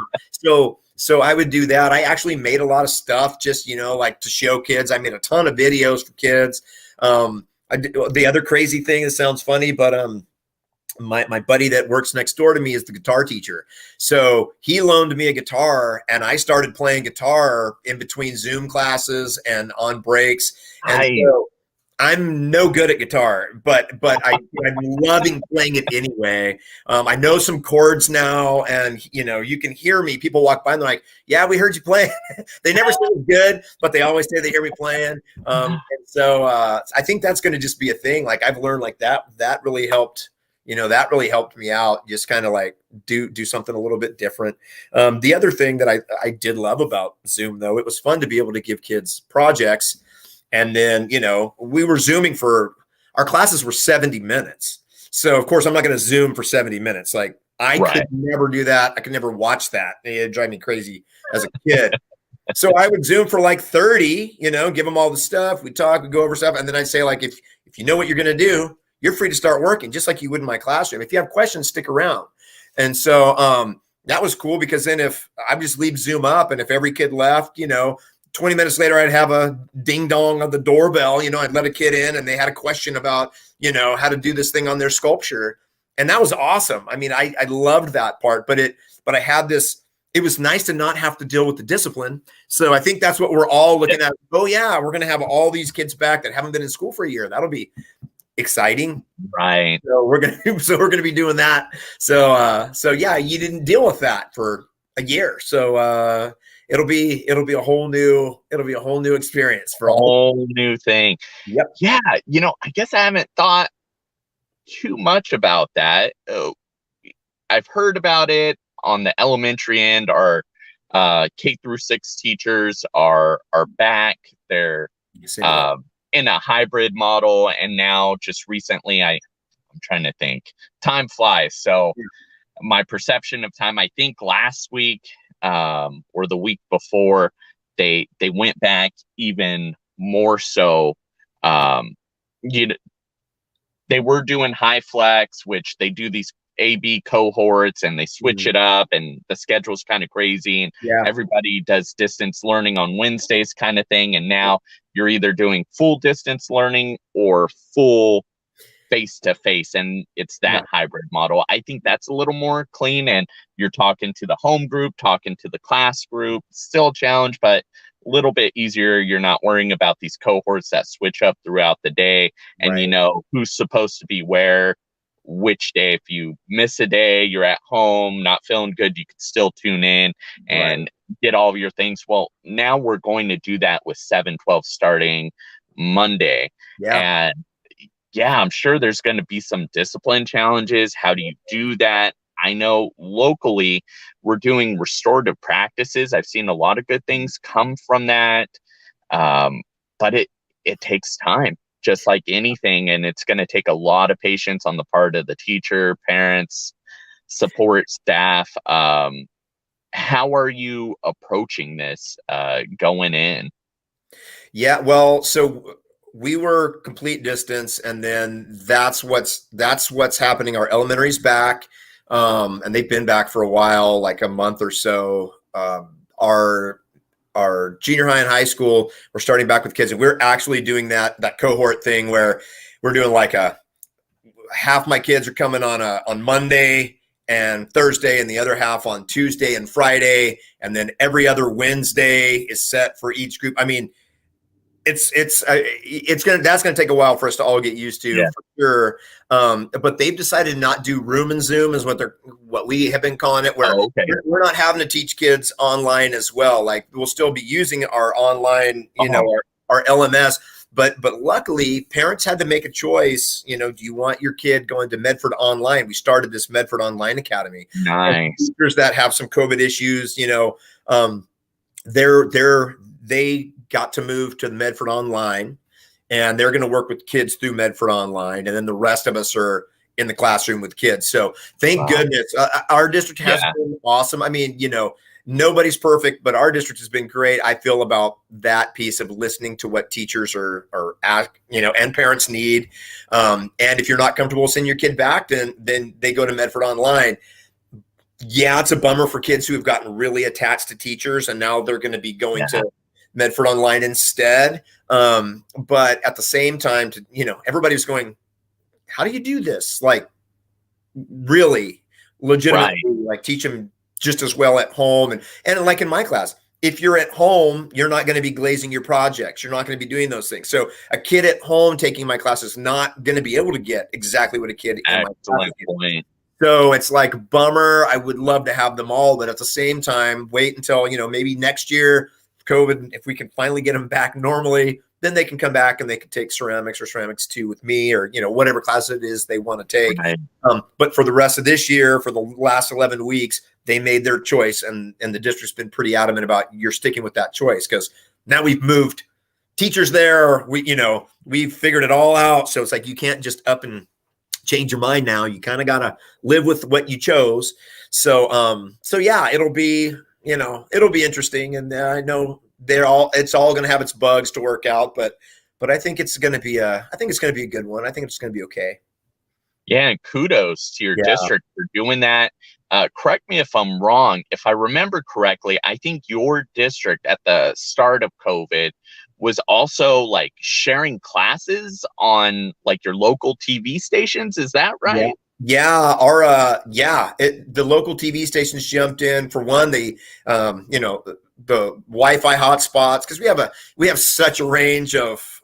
So I would do that. I actually made a lot of stuff just, like to show kids. I made a ton of videos for kids. The other crazy thing that sounds funny, but my buddy that works next door to me is the guitar teacher. So he loaned me a guitar and I started playing guitar in between Zoom classes and on breaks. And so I'm no good at guitar, but I'm loving playing it anyway. I know some chords now and, you can hear me. People walk by and they're like, yeah, we heard you playing. They never say it's good, but they always say they hear me playing. And so I think that's going to just be a thing. Like I've learned like that really helped. That really helped me out, just kind of like do something a little bit different. The other thing that I did love about Zoom, though, it was fun to be able to give kids projects. And then, we were Zooming our classes were 70 minutes. So, of course, I'm not going to Zoom for 70 minutes. Like I could never do that. I could never watch that. It'd drive me crazy as a kid. So I would Zoom for like 30, give them all the stuff. We talk, we go over stuff. And then I'd say like, if you know what you're going to do, you're free to start working just like you would in my classroom. If you have questions, stick around. And so that was cool because then if I just leave Zoom up and if every kid left, 20 minutes later, I'd have a ding dong of the doorbell, I'd let a kid in and they had a question about, how to do this thing on their sculpture. And that was awesome. I mean, I loved that part, but I had this, it was nice to not have to deal with the discipline. So I think that's what we're all looking at. Oh yeah, we're going to have all these kids back that haven't been in school for a year. That'll be exciting, right? So we're gonna be doing that. So yeah, you didn't deal with that for a year, so it'll be a whole new experience for a whole new thing. Yep. Yeah, I guess I haven't thought too much about that. I've heard about it on the elementary end. Our K-6 teachers are back. They're in a hybrid model, and now just recently I'm trying to think, time flies. So my perception of time, I think last week or the week before, they went back even more so. They were doing high flex, which they do these AB cohorts and they switch it up, and the schedule's kind of crazy, and everybody does distance learning on Wednesdays kind of thing. And now you're either doing full distance learning or full face-to-face, and it's that hybrid model. I think that's a little more clean, and you're talking to the home group, talking to the class group. Still a challenge, but a little bit easier. You're not worrying about these cohorts that switch up throughout the day, and who's supposed to be where which day. If you miss a day, you're at home not feeling good, you can still tune in and get all of your things. Well, now we're going to do that with 7-12 starting Monday. And I'm sure there's going to be some discipline challenges. How do you do that? I know locally we're doing restorative practices. I've seen a lot of good things come from that, but it takes time, just like anything, and it's going to take a lot of patience on the part of the teacher, parents, support staff. How are you approaching this going in? Yeah, well, so we were complete distance, and then that's what's happening. Our elementary's back, and they've been back for a while, like a month or so. Our junior high and high school, we're starting back with kids, and we're actually doing that cohort thing where we're doing like half my kids are coming on Monday and Thursday, and the other half on Tuesday and Friday, and then every other Wednesday is set for each group. I mean, that's gonna take a while for us to all get used to, for sure. But they've decided not do room and Zoom is what we have been calling it, where we're not having to teach kids online as well. Like we'll still be using our online, our LMS. But luckily, parents had to make a choice. Do you want your kid going to Medford Online? We started this Medford Online Academy. Nice. Teachers that have some COVID issues, they got to move to Medford Online, and they're going to work with kids through Medford Online, and then the rest of us are in the classroom with kids. So thank goodness our district has been awesome. I mean, nobody's perfect, but our district has been great. I feel about that piece of listening to what teachers are and parents need. And if you're not comfortable sending your kid back, then they go to Medford Online. Yeah, it's a bummer for kids who have gotten really attached to teachers, and now they're going to be going to Medford Online instead. But at the same time, everybody's going, how do you do this? Like, really, legitimately, like teach them just as well at home. And like in my class, if you're at home, you're not going to be glazing your projects. You're not going to be doing those things. So a kid at home taking my class is not going to be able to get exactly what a kid in my class gets. So it's like, bummer. I would love to have them all, but at the same time, wait until, maybe next year, COVID, if we can finally get them back normally, then they can come back and they can take ceramics or ceramics 2 with me, or, whatever class it is they want to take. But for the rest of this year, for the last 11 weeks, they made their choice, and the district's been pretty adamant about you're sticking with that choice, because now we've moved teachers there. We've figured it all out. So it's like, you can't just up and change your mind now. You kind of got to live with what you chose. So yeah, it'll be interesting. And I know it's all going to have its bugs to work out, but I think it's going to be a good one. I think it's going to be okay. Yeah. And kudos to your district for doing that. Correct me if I'm wrong. If I remember correctly, I think your district at the start of COVID was also like sharing classes on like your local TV stations. Is that right? Yeah. The local TV stations jumped in. For one, the Wi-Fi hotspots, because we have such a range of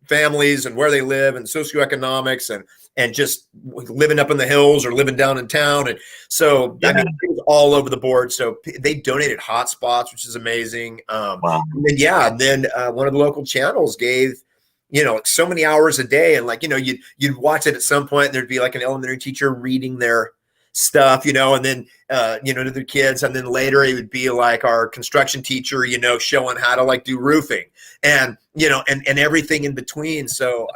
families and where they live and socioeconomics and just living up in the hills or living down in town. And so, it was all over the board. So they donated hotspots, which is amazing. Wow. And then one of the local channels gave, so many hours a day. And like, you'd watch it at some point, and there'd be like an elementary teacher reading their stuff, and then, to the kids. And then later it would be like our construction teacher, showing how to like do roofing and, and everything in between. So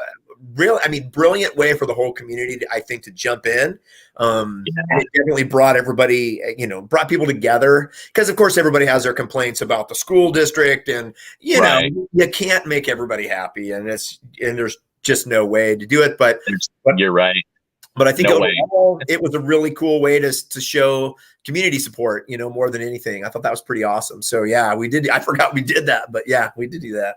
brilliant way for the whole community, I think, to jump in. And it definitely brought everybody, brought people together, because of course everybody has their complaints about the school district, and you can't make everybody happy, and there's just no way to do it. But you're right. But I think overall, it was a really cool way to show community support, more than anything. I thought that was pretty awesome. So yeah, we did. I forgot we did that, but yeah, we did do that.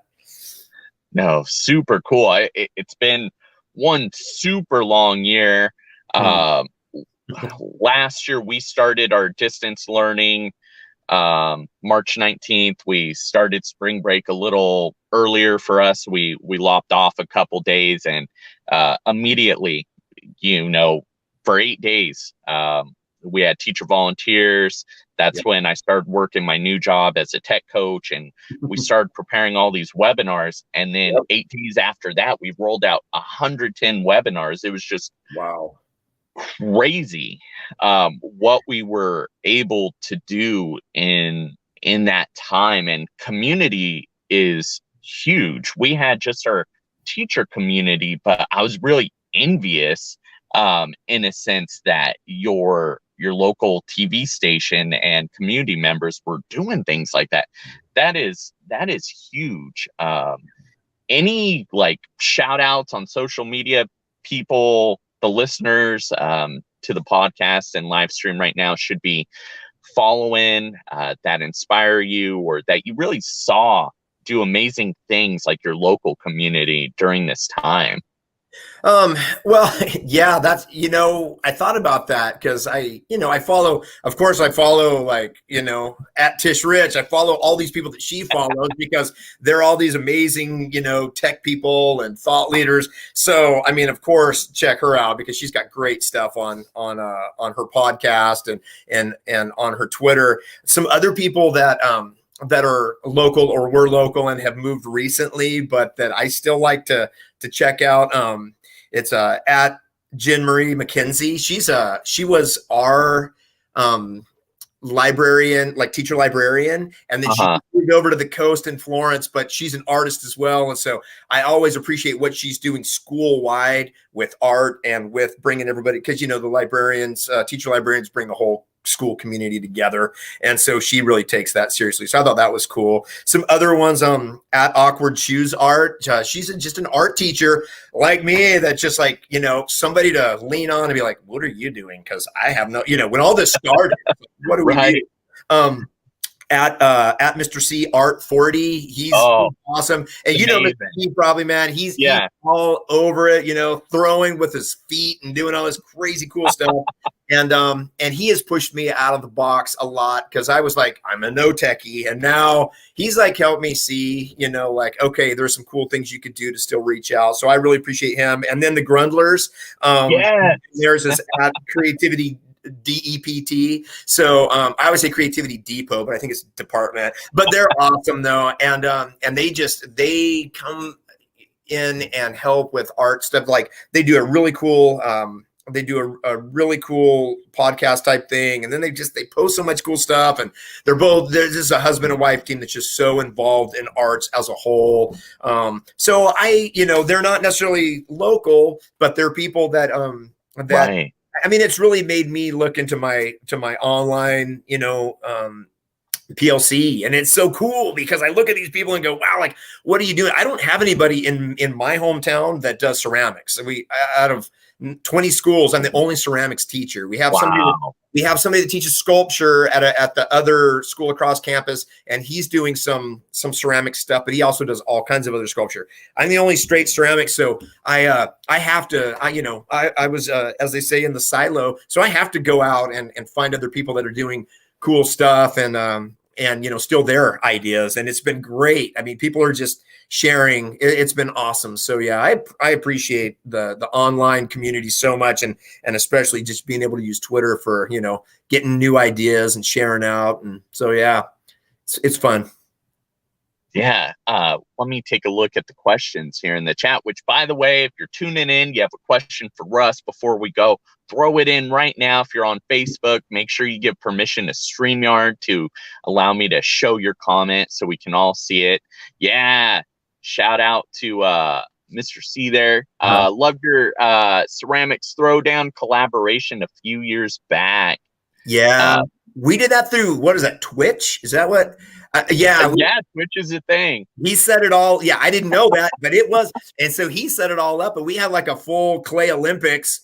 No, super cool. It's been one super long year. Last year we started our distance learning. March 19th, we started spring break a little earlier for us. We lopped off a couple days, and immediately, for 8 days, we had teacher volunteers. That's when I started working my new job as a tech coach, and we started preparing all these webinars. And then 8 days after that, we rolled out 110 webinars. It was just crazy what we were able to do in that time. And community is huge. We had just our teacher community, but I was really envious in a sense that your local TV station and community members were doing things like that. That is huge. Any like shout outs on social media, people, the listeners to the podcast and live stream right now should be following that inspire you, or that you really saw do amazing things like your local community during this time? Well, yeah, that's, I thought about that because I follow, of course, I follow like, at Tish Rich, I follow all these people that she follows because they're all these amazing, tech people and thought leaders. So, I mean, of course, check her out because she's got great stuff on her podcast and on her Twitter. Some other people that are local or were local and have moved recently, but that I still like to check out. It's at Jen Marie McKenzie. She was our librarian, like teacher librarian, and then she moved over to the coast in Florence, but she's an artist as well. And so I always appreciate what she's doing school wide with art and with bringing everybody, because the librarians, teacher librarians bring the whole school community together, and so she really takes that seriously. So I thought that was cool. Some other ones, at Awkward Shoes Art, she's just an art teacher like me, that's just like, somebody to lean on and be like, what are you doing? Because I have no, when all this started, what do we do? At Mr. C Art 40, he's awesome. And Mr. C probably, man, he's all over it, throwing with his feet and doing all this crazy cool stuff. And he has pushed me out of the box a lot because I was like, I'm a no techie. And now he's like, helped me see, like, okay, there's some cool things you could do to still reach out. So I really appreciate him. And then the Grundlers, there's this at Creativity DEPT. So I always say Creativity Depot, but I think it's department. But they're awesome though, and they come in and help with art stuff. Like they do a really cool a really cool podcast type thing, and then they post so much cool stuff, and they're just a husband and wife team that's just so involved in arts as a whole. So they're not necessarily local, but they're people that right. I mean, it's really made me look into my online, PLC, and it's so cool because I look at these people and go, wow, like, what are you doing? I don't have anybody in my hometown that does ceramics. Out of 20 schools, I'm the only ceramics teacher. We have somebody that teaches sculpture at the other school across campus, and he's doing some ceramic stuff, but he also does all kinds of other sculpture. I'm the only straight ceramics, so I was as they say in the silo, so I have to go out and find other people that are doing cool stuff and still their ideas, and it's been great. I mean, people are just sharing. It's been awesome. So yeah, I appreciate the online community so much, and especially just being able to use Twitter for getting new ideas and sharing out. And so yeah, it's fun. Yeah. Let me take a look at the questions here in the chat, which, by the way, if you're tuning in, you have a question for Russ before we go, throw it in right now. If you're on Facebook, make sure you give permission to StreamYard to allow me to show your comment so we can all see it. Yeah. Shout out to Mr. C there. Loved your ceramics throwdown collaboration a few years back. Yeah. We did that through, what is that, Twitch? Is that what? Yeah, Twitch is a thing. He set it all. Yeah, I didn't know that, but it was. And so he set it all up, but we had like a full clay Olympics,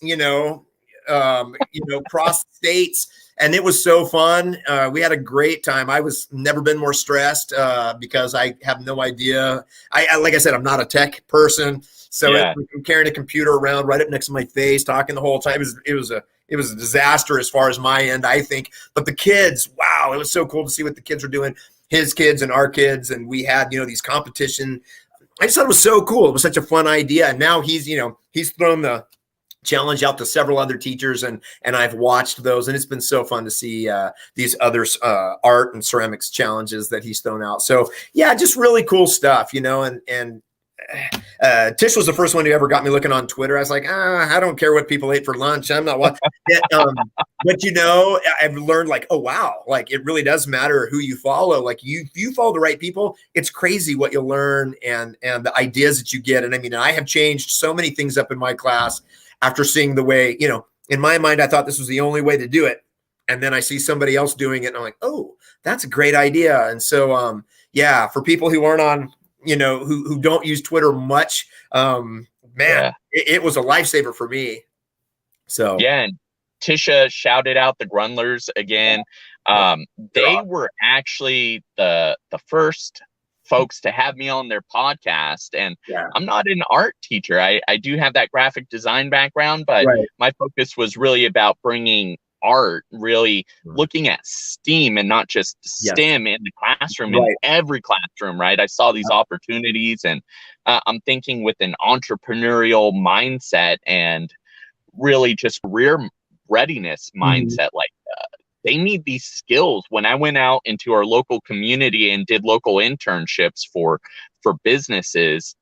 cross states. And it was so fun. We had a great time. I was never been more stressed because I have no idea. Like I said, I'm not a tech person. So I'm carrying a computer around right up next to my face, talking the whole time. It was a disaster as far as my end, I think. But the kids, wow, it was so cool to see what the kids were doing. His kids and our kids, and we had these competition. I just thought it was so cool. It was such a fun idea, and now he's thrown the challenge out to several other teachers, and I've watched those, and it's been so fun to see these other art and ceramics challenges that he's thrown out. So yeah, just really cool stuff, and Tish was the first one who ever got me looking on Twitter. I was like, I don't care what people ate for lunch. I'm not watching. But I've learned like, oh wow, like it really does matter who you follow. Like you follow the right people, it's crazy what you'll learn and the ideas that you get. And I mean, I have changed so many things up in my class after seeing the way, in my mind, I thought this was the only way to do it. And then I see somebody else doing it and I'm like, oh, that's a great idea. And so, for people who aren't on, who don't use Twitter much, it was a lifesaver for me. So yeah, and Tisha shouted out the Grundlers again. They were actually the first folks to have me on their podcast. And I'm not an art teacher. I do have that graphic design background, but my focus was really about bringing art, really looking at STEAM and not just STEM in the classroom, in every classroom, right? I saw these opportunities, and I'm thinking with an entrepreneurial mindset and really just career readiness mindset. Like they need these skills. When I went out into our local community and did local internships for businesses,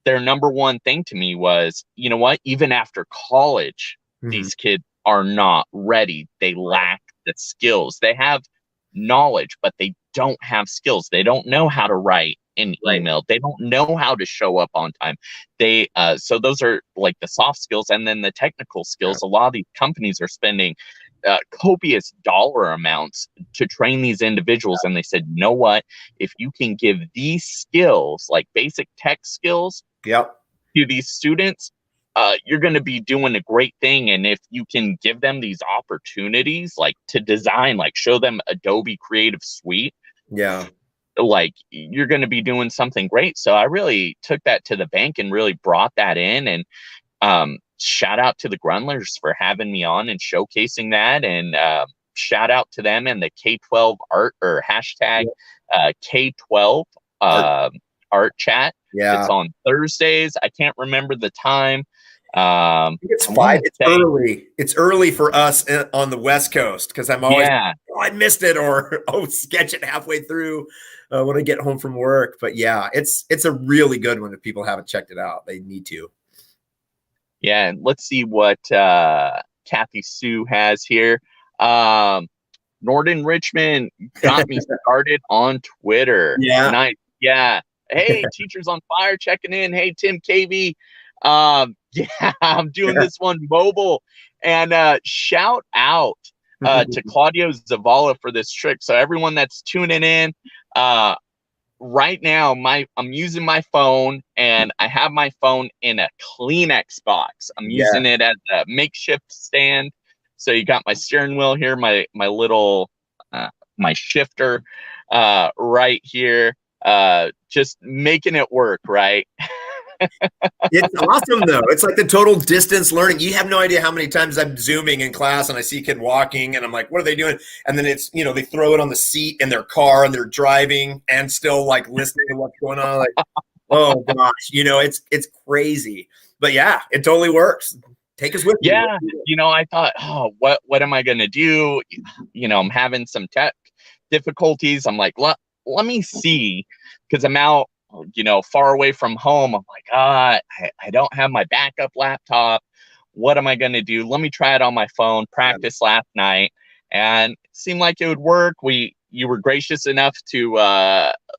their number one thing to me was, you know what, even after college, these kids are not ready. They lack the skills. They have knowledge, but they don't have skills. They don't know how to write an email. They don't know how to show up on time. They so those are like the soft skills. And then the technical skills. A lot of these companies are spending copious dollar amounts to train these individuals. And they said, you know what, if you can give these skills, like basic tech skills, to these students, you're going to be doing a great thing. And if you can give them these opportunities, like to design, like show them Adobe Creative Suite, like you're going to be doing something great. So I really took that to the bank and really brought that in. And shout out to the Grunlers for having me on and showcasing that. And shout out to them and the K-12 art, or hashtag K-12 art chat. It's on Thursdays. I can't remember the time. I think it's 5. It's early. It's early for us on the West Coast, because I'm always, oh, I missed it, or sketch it halfway through when I get home from work. But yeah, it's a really good one. If people haven't checked it out, they need to. Yeah, and let's see what Kathy Sue has here. Norton Richmond got me started on Twitter. Nice. Yeah. Hey, Teachers on Fire checking in. Hey, Tim KV. I'm doing this one mobile. And shout out to Claudio Zavala for this trick. So everyone that's tuning in, right now, I'm using my phone, and I have my phone in a Kleenex box. I'm using it as a makeshift stand. So you got my steering wheel here, my little my shifter right here, just making it work, right? It's awesome though. It's like the total distance learning. You have no idea how many times I'm Zooming in class and I see a kid walking and I'm like, what are they doing? And then it's, they throw it on the seat in their car and they're driving and still like listening to what's going on. Like, oh gosh, it's crazy. But yeah, it totally works. Take us with you. Yeah. I thought, oh, what am I going to do? I'm having some tech difficulties. I'm like, let me see, because I'm out, far away from home. I'm like, I don't have my backup laptop. What am I going to do? Let me try it on my phone. Practice last night, and it seemed like it would work. You were gracious enough to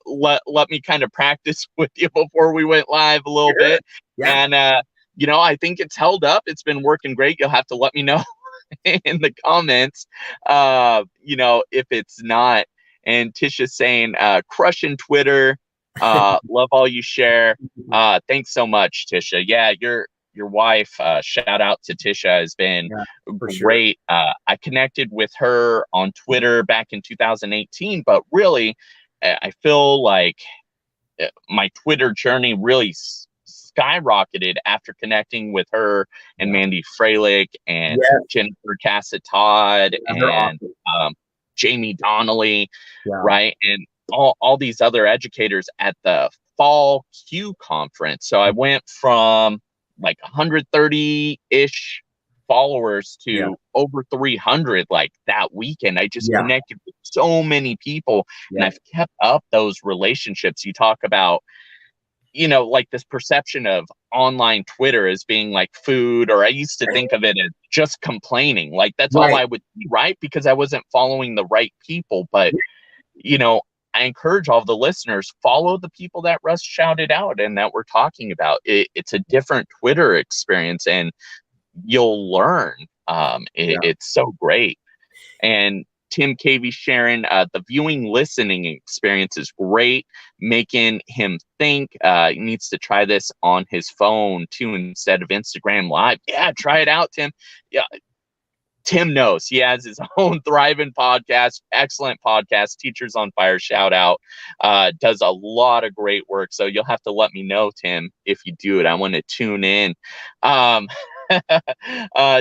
let me kind of practice with you before we went live a little bit. And I think it's held up. It's been working great. You'll have to let me know in the comments, if it's not. And Tisha's saying, crushing Twitter. Love all you share. Thanks so much, Tisha. Yeah, your wife, shout out to Tisha, has been great. Sure. I connected with her on Twitter back in 2018, but really, I feel like my Twitter journey really skyrocketed after connecting with her and Mandy Freilich and Jennifer Cassett-Todd and awesome. Jamie Donnelly, right? And all these other educators at the fall Q conference. So I went from like 130-ish followers to over 300 like that weekend. I just connected with so many people, and I've kept up those relationships. You talk about, like this perception of online Twitter as being like food, or I used to think of it as just complaining. Like that's all I would see, right? Because I wasn't following the right people. But, I encourage all the listeners, follow the people that Russ shouted out and that we're talking about. It's a different Twitter experience, and you'll learn. It's so great. And Tim Cavey sharing the viewing listening experience is great, making him think. He needs to try this on his phone too instead of Instagram Live. Yeah, try it out, Tim. Yeah, Tim knows. He has his own thriving podcast, excellent podcast, Teachers on Fire, shout out. Does a lot of great work. So you'll have to let me know, Tim, if you do it. I want to tune in.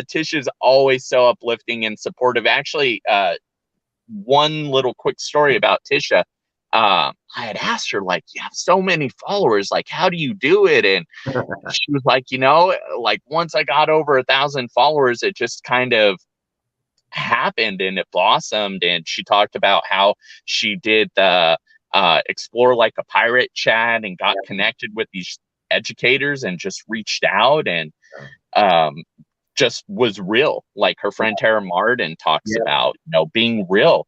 Tish is always so uplifting and supportive. Actually, one little quick story about Tisha. I had asked her, like, you have so many followers, like, how do you do it? And she was like, like, once I got over 1,000 followers, it just kind of happened and it blossomed. And she talked about how she did the Explore Like a Pirate chat and got connected with these educators and just reached out and just was real. Like her friend Tara Martin talks about, being real.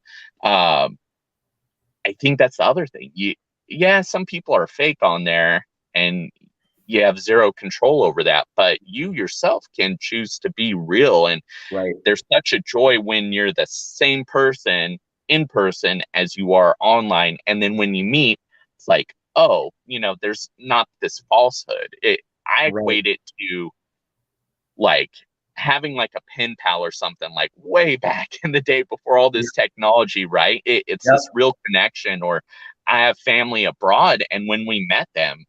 I think that's the other thing. Some people are fake on there and you have zero control over that, but you yourself can choose to be real. And there's such a joy when you're the same person in person as you are online. And then when you meet, it's like, oh, there's not this falsehood. I equate it to like having like a pen pal or something, like way back in the day before all this technology, right? It's this real connection. Or I have family abroad, and when we met them,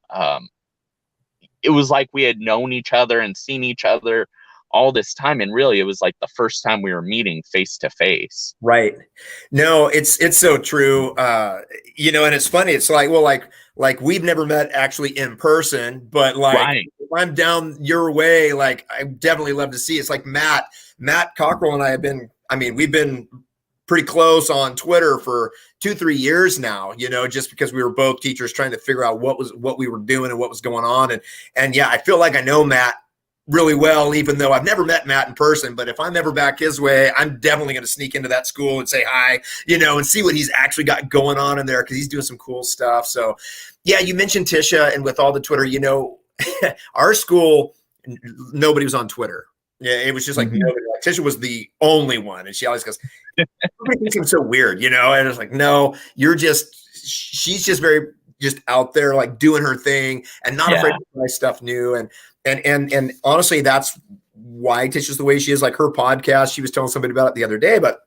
it was like we had known each other and seen each other all this time, and really it was like the first time we were meeting face to face. Right. No, it's so true. And it's funny. It's like, well, like we've never met actually in person, but like if I'm down your way, like I definitely love to see. It's like Matt Cockrell and I we've been pretty close on Twitter for 2-3 years now, just because we were both teachers trying to figure out what we were doing and what was going on. And I feel like I know Matt really well, even though I've never met Matt in person. But if I'm ever back his way, I'm definitely going to sneak into that school and say hi, and see what he's actually got going on in there, because he's doing some cool stuff. So yeah, you mentioned Tisha, and with all the Twitter, our school, nobody was on Twitter. Yeah, it was just like nobody. Like Tisha was the only one, and she always goes, "Everybody thinks I'm so weird," And it's like, no, she's just very just out there, like doing her thing, and not afraid to try stuff new. And honestly, that's why Tisha's the way she is. Like her podcast, she was telling somebody about it the other day, but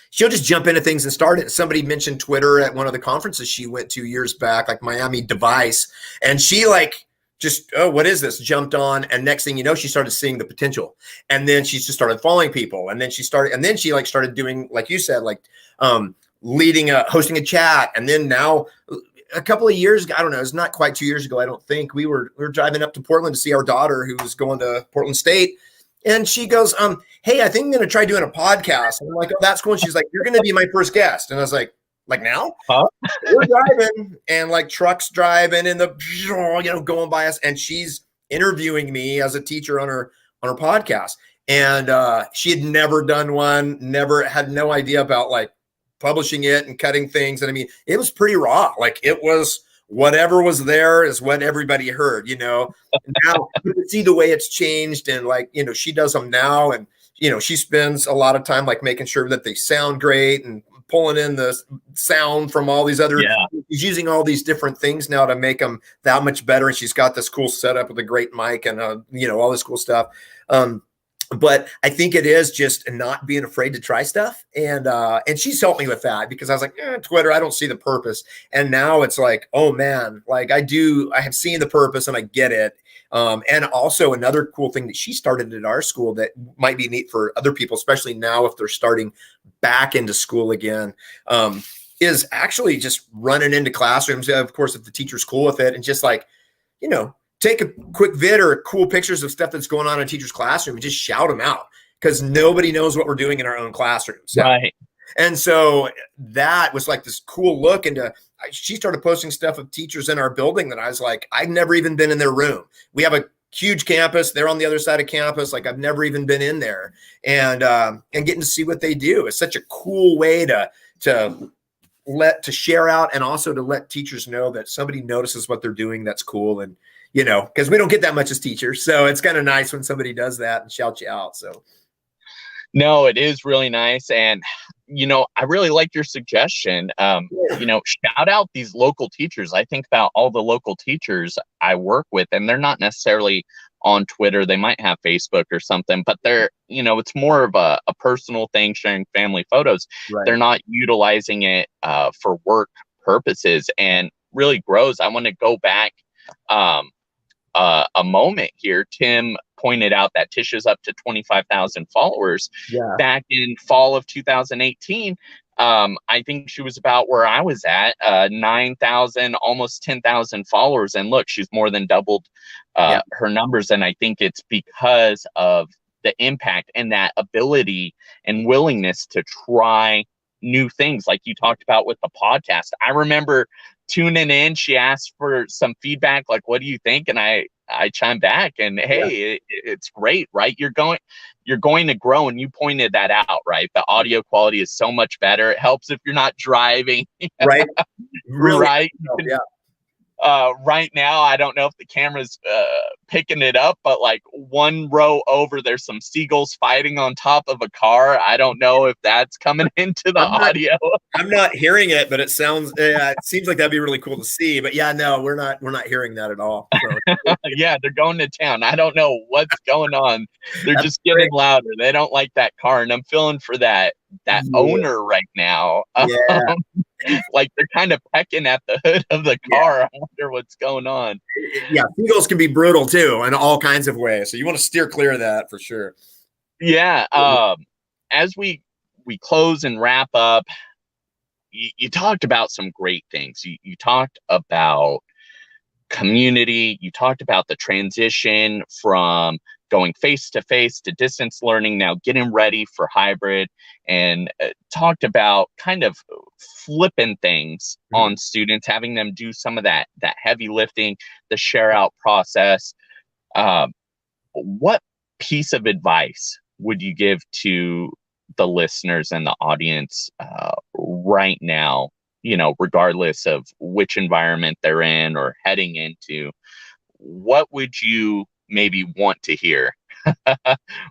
she'll just jump into things and start it. Somebody mentioned Twitter at one of the conferences she went to years back, like Miami Device, and she like just, oh, what is this? Jumped on, and next thing you know, she started seeing the potential, and then she just started following people, and then she started doing, like you said, like hosting a chat, and then now a couple of years ago, I don't know, it's not quite 2 years ago, I don't think, we were driving up to Portland to see our daughter who was going to Portland State, and she goes, hey, I think I'm going to try doing a podcast. And I'm like, oh, that's cool. And she's like, you're going to be my first guest. And I was like now? Huh? We're driving, and like trucks driving and going by us, and she's interviewing me as a teacher on her podcast. And she had never done one, never had no idea about like publishing it and cutting things. And I mean, it was pretty raw. Like it was whatever was there is what everybody heard, Now you can see the way it's changed, and like, she does them now, and she spends a lot of time like making sure that they sound great and pulling in the sound from all these other, she's using all these different things now to make them that much better. And she's got this cool setup with a great mic and all this cool stuff. But I think it is just not being afraid to try stuff. And she's helped me with that, because I was like, Twitter, I don't see the purpose. And now it's like, oh man, like I have seen the purpose and I get it. And also another cool thing that she started at our school that might be neat for other people, especially now if they're starting back into school again, is actually just running into classrooms. Of course, if the teacher's cool with it, and just like, take a quick vid or cool pictures of stuff that's going on in a teacher's classroom and just shout them out, because nobody knows what we're doing in our own classrooms. Right. And so that was like this cool look into, she started posting stuff of teachers in our building that I was like, I've never even been in their room. We have a huge campus. They're on the other side of campus. Like I've never even been in there, and getting to see what they do. It's such a cool way to share out, and also to let teachers know that somebody notices what they're doing. That's cool. And, because we don't get that much as teachers. So it's kind of nice when somebody does that and shouts you out. So. No, it is really nice. And, I really like your suggestion. Shout out these local teachers. I think about all the local teachers I work with, and they're not necessarily on Twitter. They might have Facebook or something, but they're, it's more of a personal thing, sharing family photos. Right. They're not utilizing it for work purposes, and really grows. I want to go back a moment here. Tim pointed out that Tisha's up to 25,000 followers. Yeah. Back in fall of 2018, I think she was about where I was at, 9,000, almost 10,000 followers. And look, she's more than doubled her numbers. And I think it's because of the impact and that ability and willingness to try new things, like you talked about with the podcast. I remember tuning in. She asked for some feedback, like, what do you think? And I chimed back, and hey, it's great, right? You're going to grow, and you pointed that out, right? The audio quality is so much better. It helps if you're not driving, right? Really? Right? Yeah. Right now, I don't know if the camera's picking it up, but like one row over, there's some seagulls fighting on top of a car. I don't know if that's coming into the audio. I'm not hearing it, but it sounds. It seems like that'd be really cool to see. But yeah, no, we're not hearing that at all. So. Yeah, they're going to town. I don't know what's going on. They're just getting louder. They don't like that car, and I'm feeling for that owner right now. Yeah. Like they're kind of pecking at the hood of the car. I wonder what's going on. Yeah, seagulls can be brutal too in all kinds of ways. So you want to steer clear of that for sure. Yeah. As we close and wrap up, you talked about some great things. You talked about community. You talked about the transition from going face-to-face to distance learning, now getting ready for hybrid, and talked about kind of flipping things on students, having them do some of that heavy lifting, the share out process. What piece of advice would you give to the listeners and the audience right now, regardless of which environment they're in or heading into? What would you maybe want to hear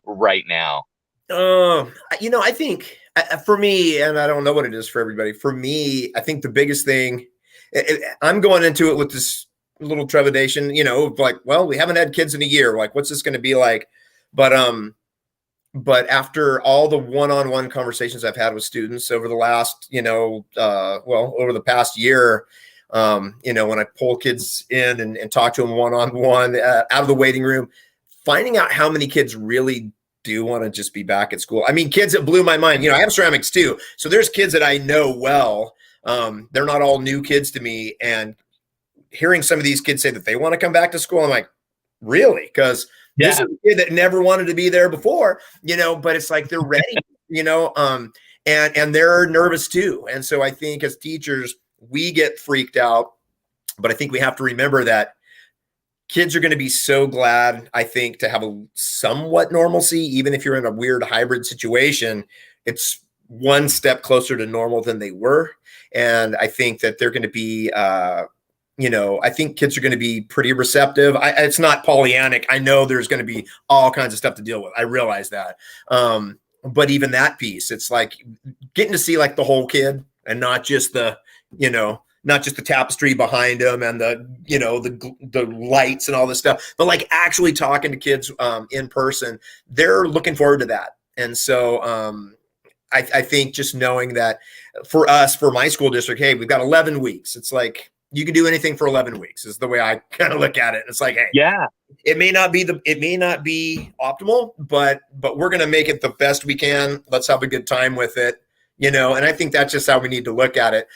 right now? I think for me, and I don't know what it is for everybody, for me, I think the biggest thing, I'm going into it with this little trepidation, like, well, we haven't had kids in a year. Like, what's this going to be like? But after all the one-on-one conversations I've had with students over the last, over the past year, when I pull kids in and talk to them one-on-one out of the waiting room, finding out how many kids really do want to just be back at school. I mean, kids that blew my mind. I have ceramics too. So there's kids that I know well. They're not all new kids to me. And hearing some of these kids say that they want to come back to school, I'm like, really? Because this is a kid that never wanted to be there before, but it's like they're ready, and they're nervous too. And so I think as teachers, we get freaked out, but I think we have to remember that kids are going to be so glad, I think, to have a somewhat normalcy. Even if you're in a weird hybrid situation, it's one step closer to normal than they were. And I think that they're going to be, I think kids are going to be pretty receptive. It's not Pollyannic. I know there's going to be all kinds of stuff to deal with. I realize that. But even that piece, it's like getting to see like the whole kid and not just the tapestry behind them and the lights and all this stuff, but like actually talking to kids in person. They're looking forward to that. And so I think just knowing that for us, for my school district, hey, we've got 11 weeks. It's like, you can do anything for 11 weeks is the way I kind of look at it. It's like, hey, it may not be optimal, but we're going to make it the best we can. Let's have a good time with it. And I think that's just how we need to look at it.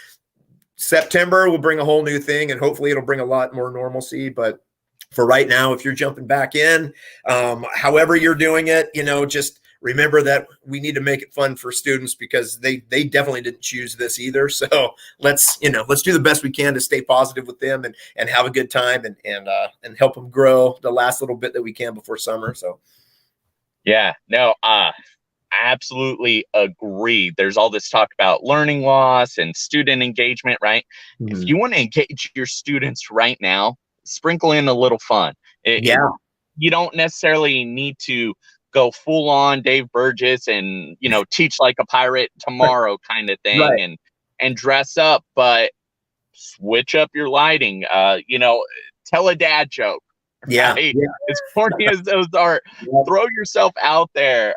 September will bring a whole new thing, and hopefully it'll bring a lot more normalcy. But for right now, if you're jumping back in, however you're doing it, just remember that we need to make it fun for students, because they definitely didn't choose this either. So let's do the best we can to stay positive with them and have a good time and help them grow the last little bit that we can before summer. So I absolutely agree. There's all this talk about learning loss and student engagement, right? Mm-hmm. If you want to engage your students right now, sprinkle in a little fun. You don't necessarily need to go full on Dave Burgess and, teach like a pirate tomorrow kind of thing, right, and dress up, but switch up your lighting, tell a dad joke, Yeah. Right? As corny as those are, throw yourself out there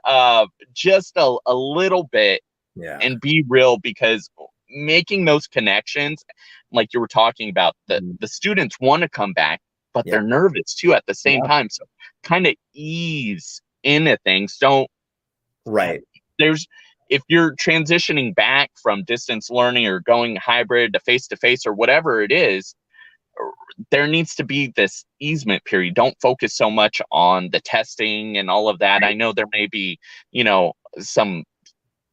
just a little bit and be real, because making those connections, like you were talking about, the students want to come back, but they're nervous too at the same time. So kind of ease into things. Don't if you're transitioning back from distance learning or going hybrid to face or whatever it is, there needs to be this easement period. Don't focus so much on the testing and all of that. I know there may be,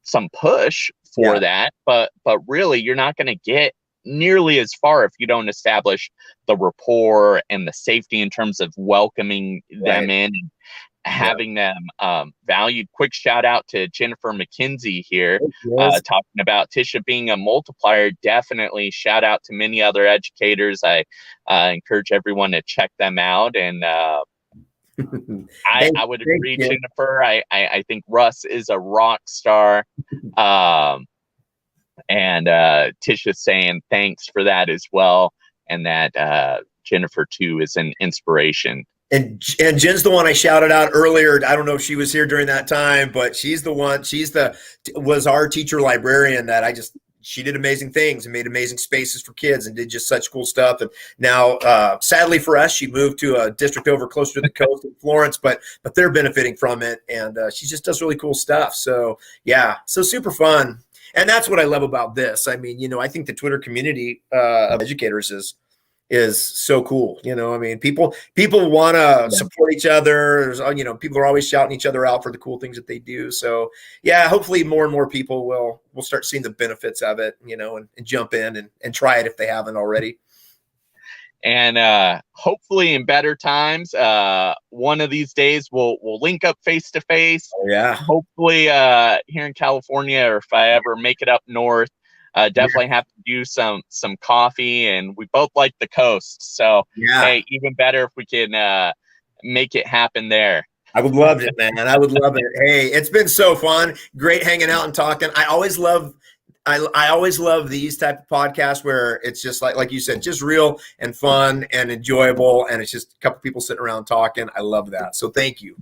some push for that, but really you're not going to get nearly as far if you don't establish the rapport and the safety in terms of welcoming them in and having them valued. Quick shout out to Jennifer McKenzie here, talking about Tisha being a multiplier. Definitely shout out to many other educators. I encourage everyone to check them out. And I would agree, Jennifer. I think Russ is a rock star. And Tisha saying thanks for that as well. And that Jennifer too is an inspiration. And Jen's the one I shouted out earlier. I don't know if she was here during that time, but she's the one. Was our teacher librarian that she did amazing things and made amazing spaces for kids and did just such cool stuff. And now, sadly for us, she moved to a district over closer to the coast in Florence, but they're benefiting from it. And she just does really cool stuff. So yeah, so super fun. And that's what I love about this. I mean, I think the Twitter community of educators is so cool. I mean, people want to support each other. People are always shouting each other out for the cool things that they do. So yeah, hopefully more and more people will start seeing the benefits of it, and jump in and try it if they haven't already. And hopefully in better times, one of these days we'll link up face to face. Hopefully here in California, or if I ever make it up north, definitely have to do some coffee, and we both like the coast. So hey, even better if we can make it happen there. I would love it, man. I would love it. Hey, it's been so fun. Great hanging out and talking. I always love these type of podcasts where it's just like you said, just real and fun and enjoyable, and it's just a couple people sitting around talking. I love that. So thank you.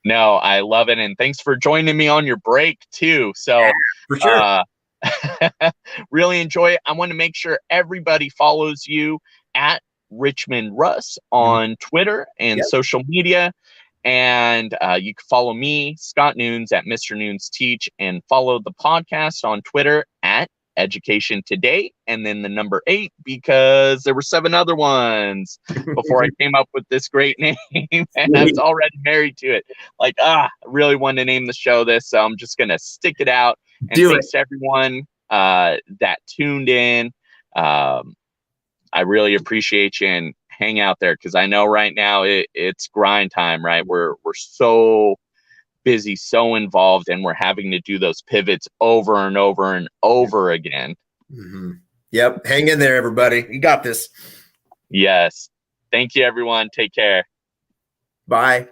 No, I love it, and thanks for joining me on your break too. So for sure. Really enjoy it. I want to make sure everybody follows you at Richmond Russ on Twitter and social media. And you can follow me, Scott Nunes, at Mr. Nunes Teach, and follow the podcast on Twitter at Education Today, and then the number 8, because there were 7 other ones before I came up with this great name, and I was already married to it. I really wanted to name the show this, so I'm just gonna stick it out. And thanks to everyone that tuned in. I really appreciate you, and hang out there, because I know right now it's grind time, right? We're so busy, so involved, and we're having to do those pivots over and over and over again. Yep. Hang in there, everybody. You got this. Yes. Thank you, everyone. Take care. Bye.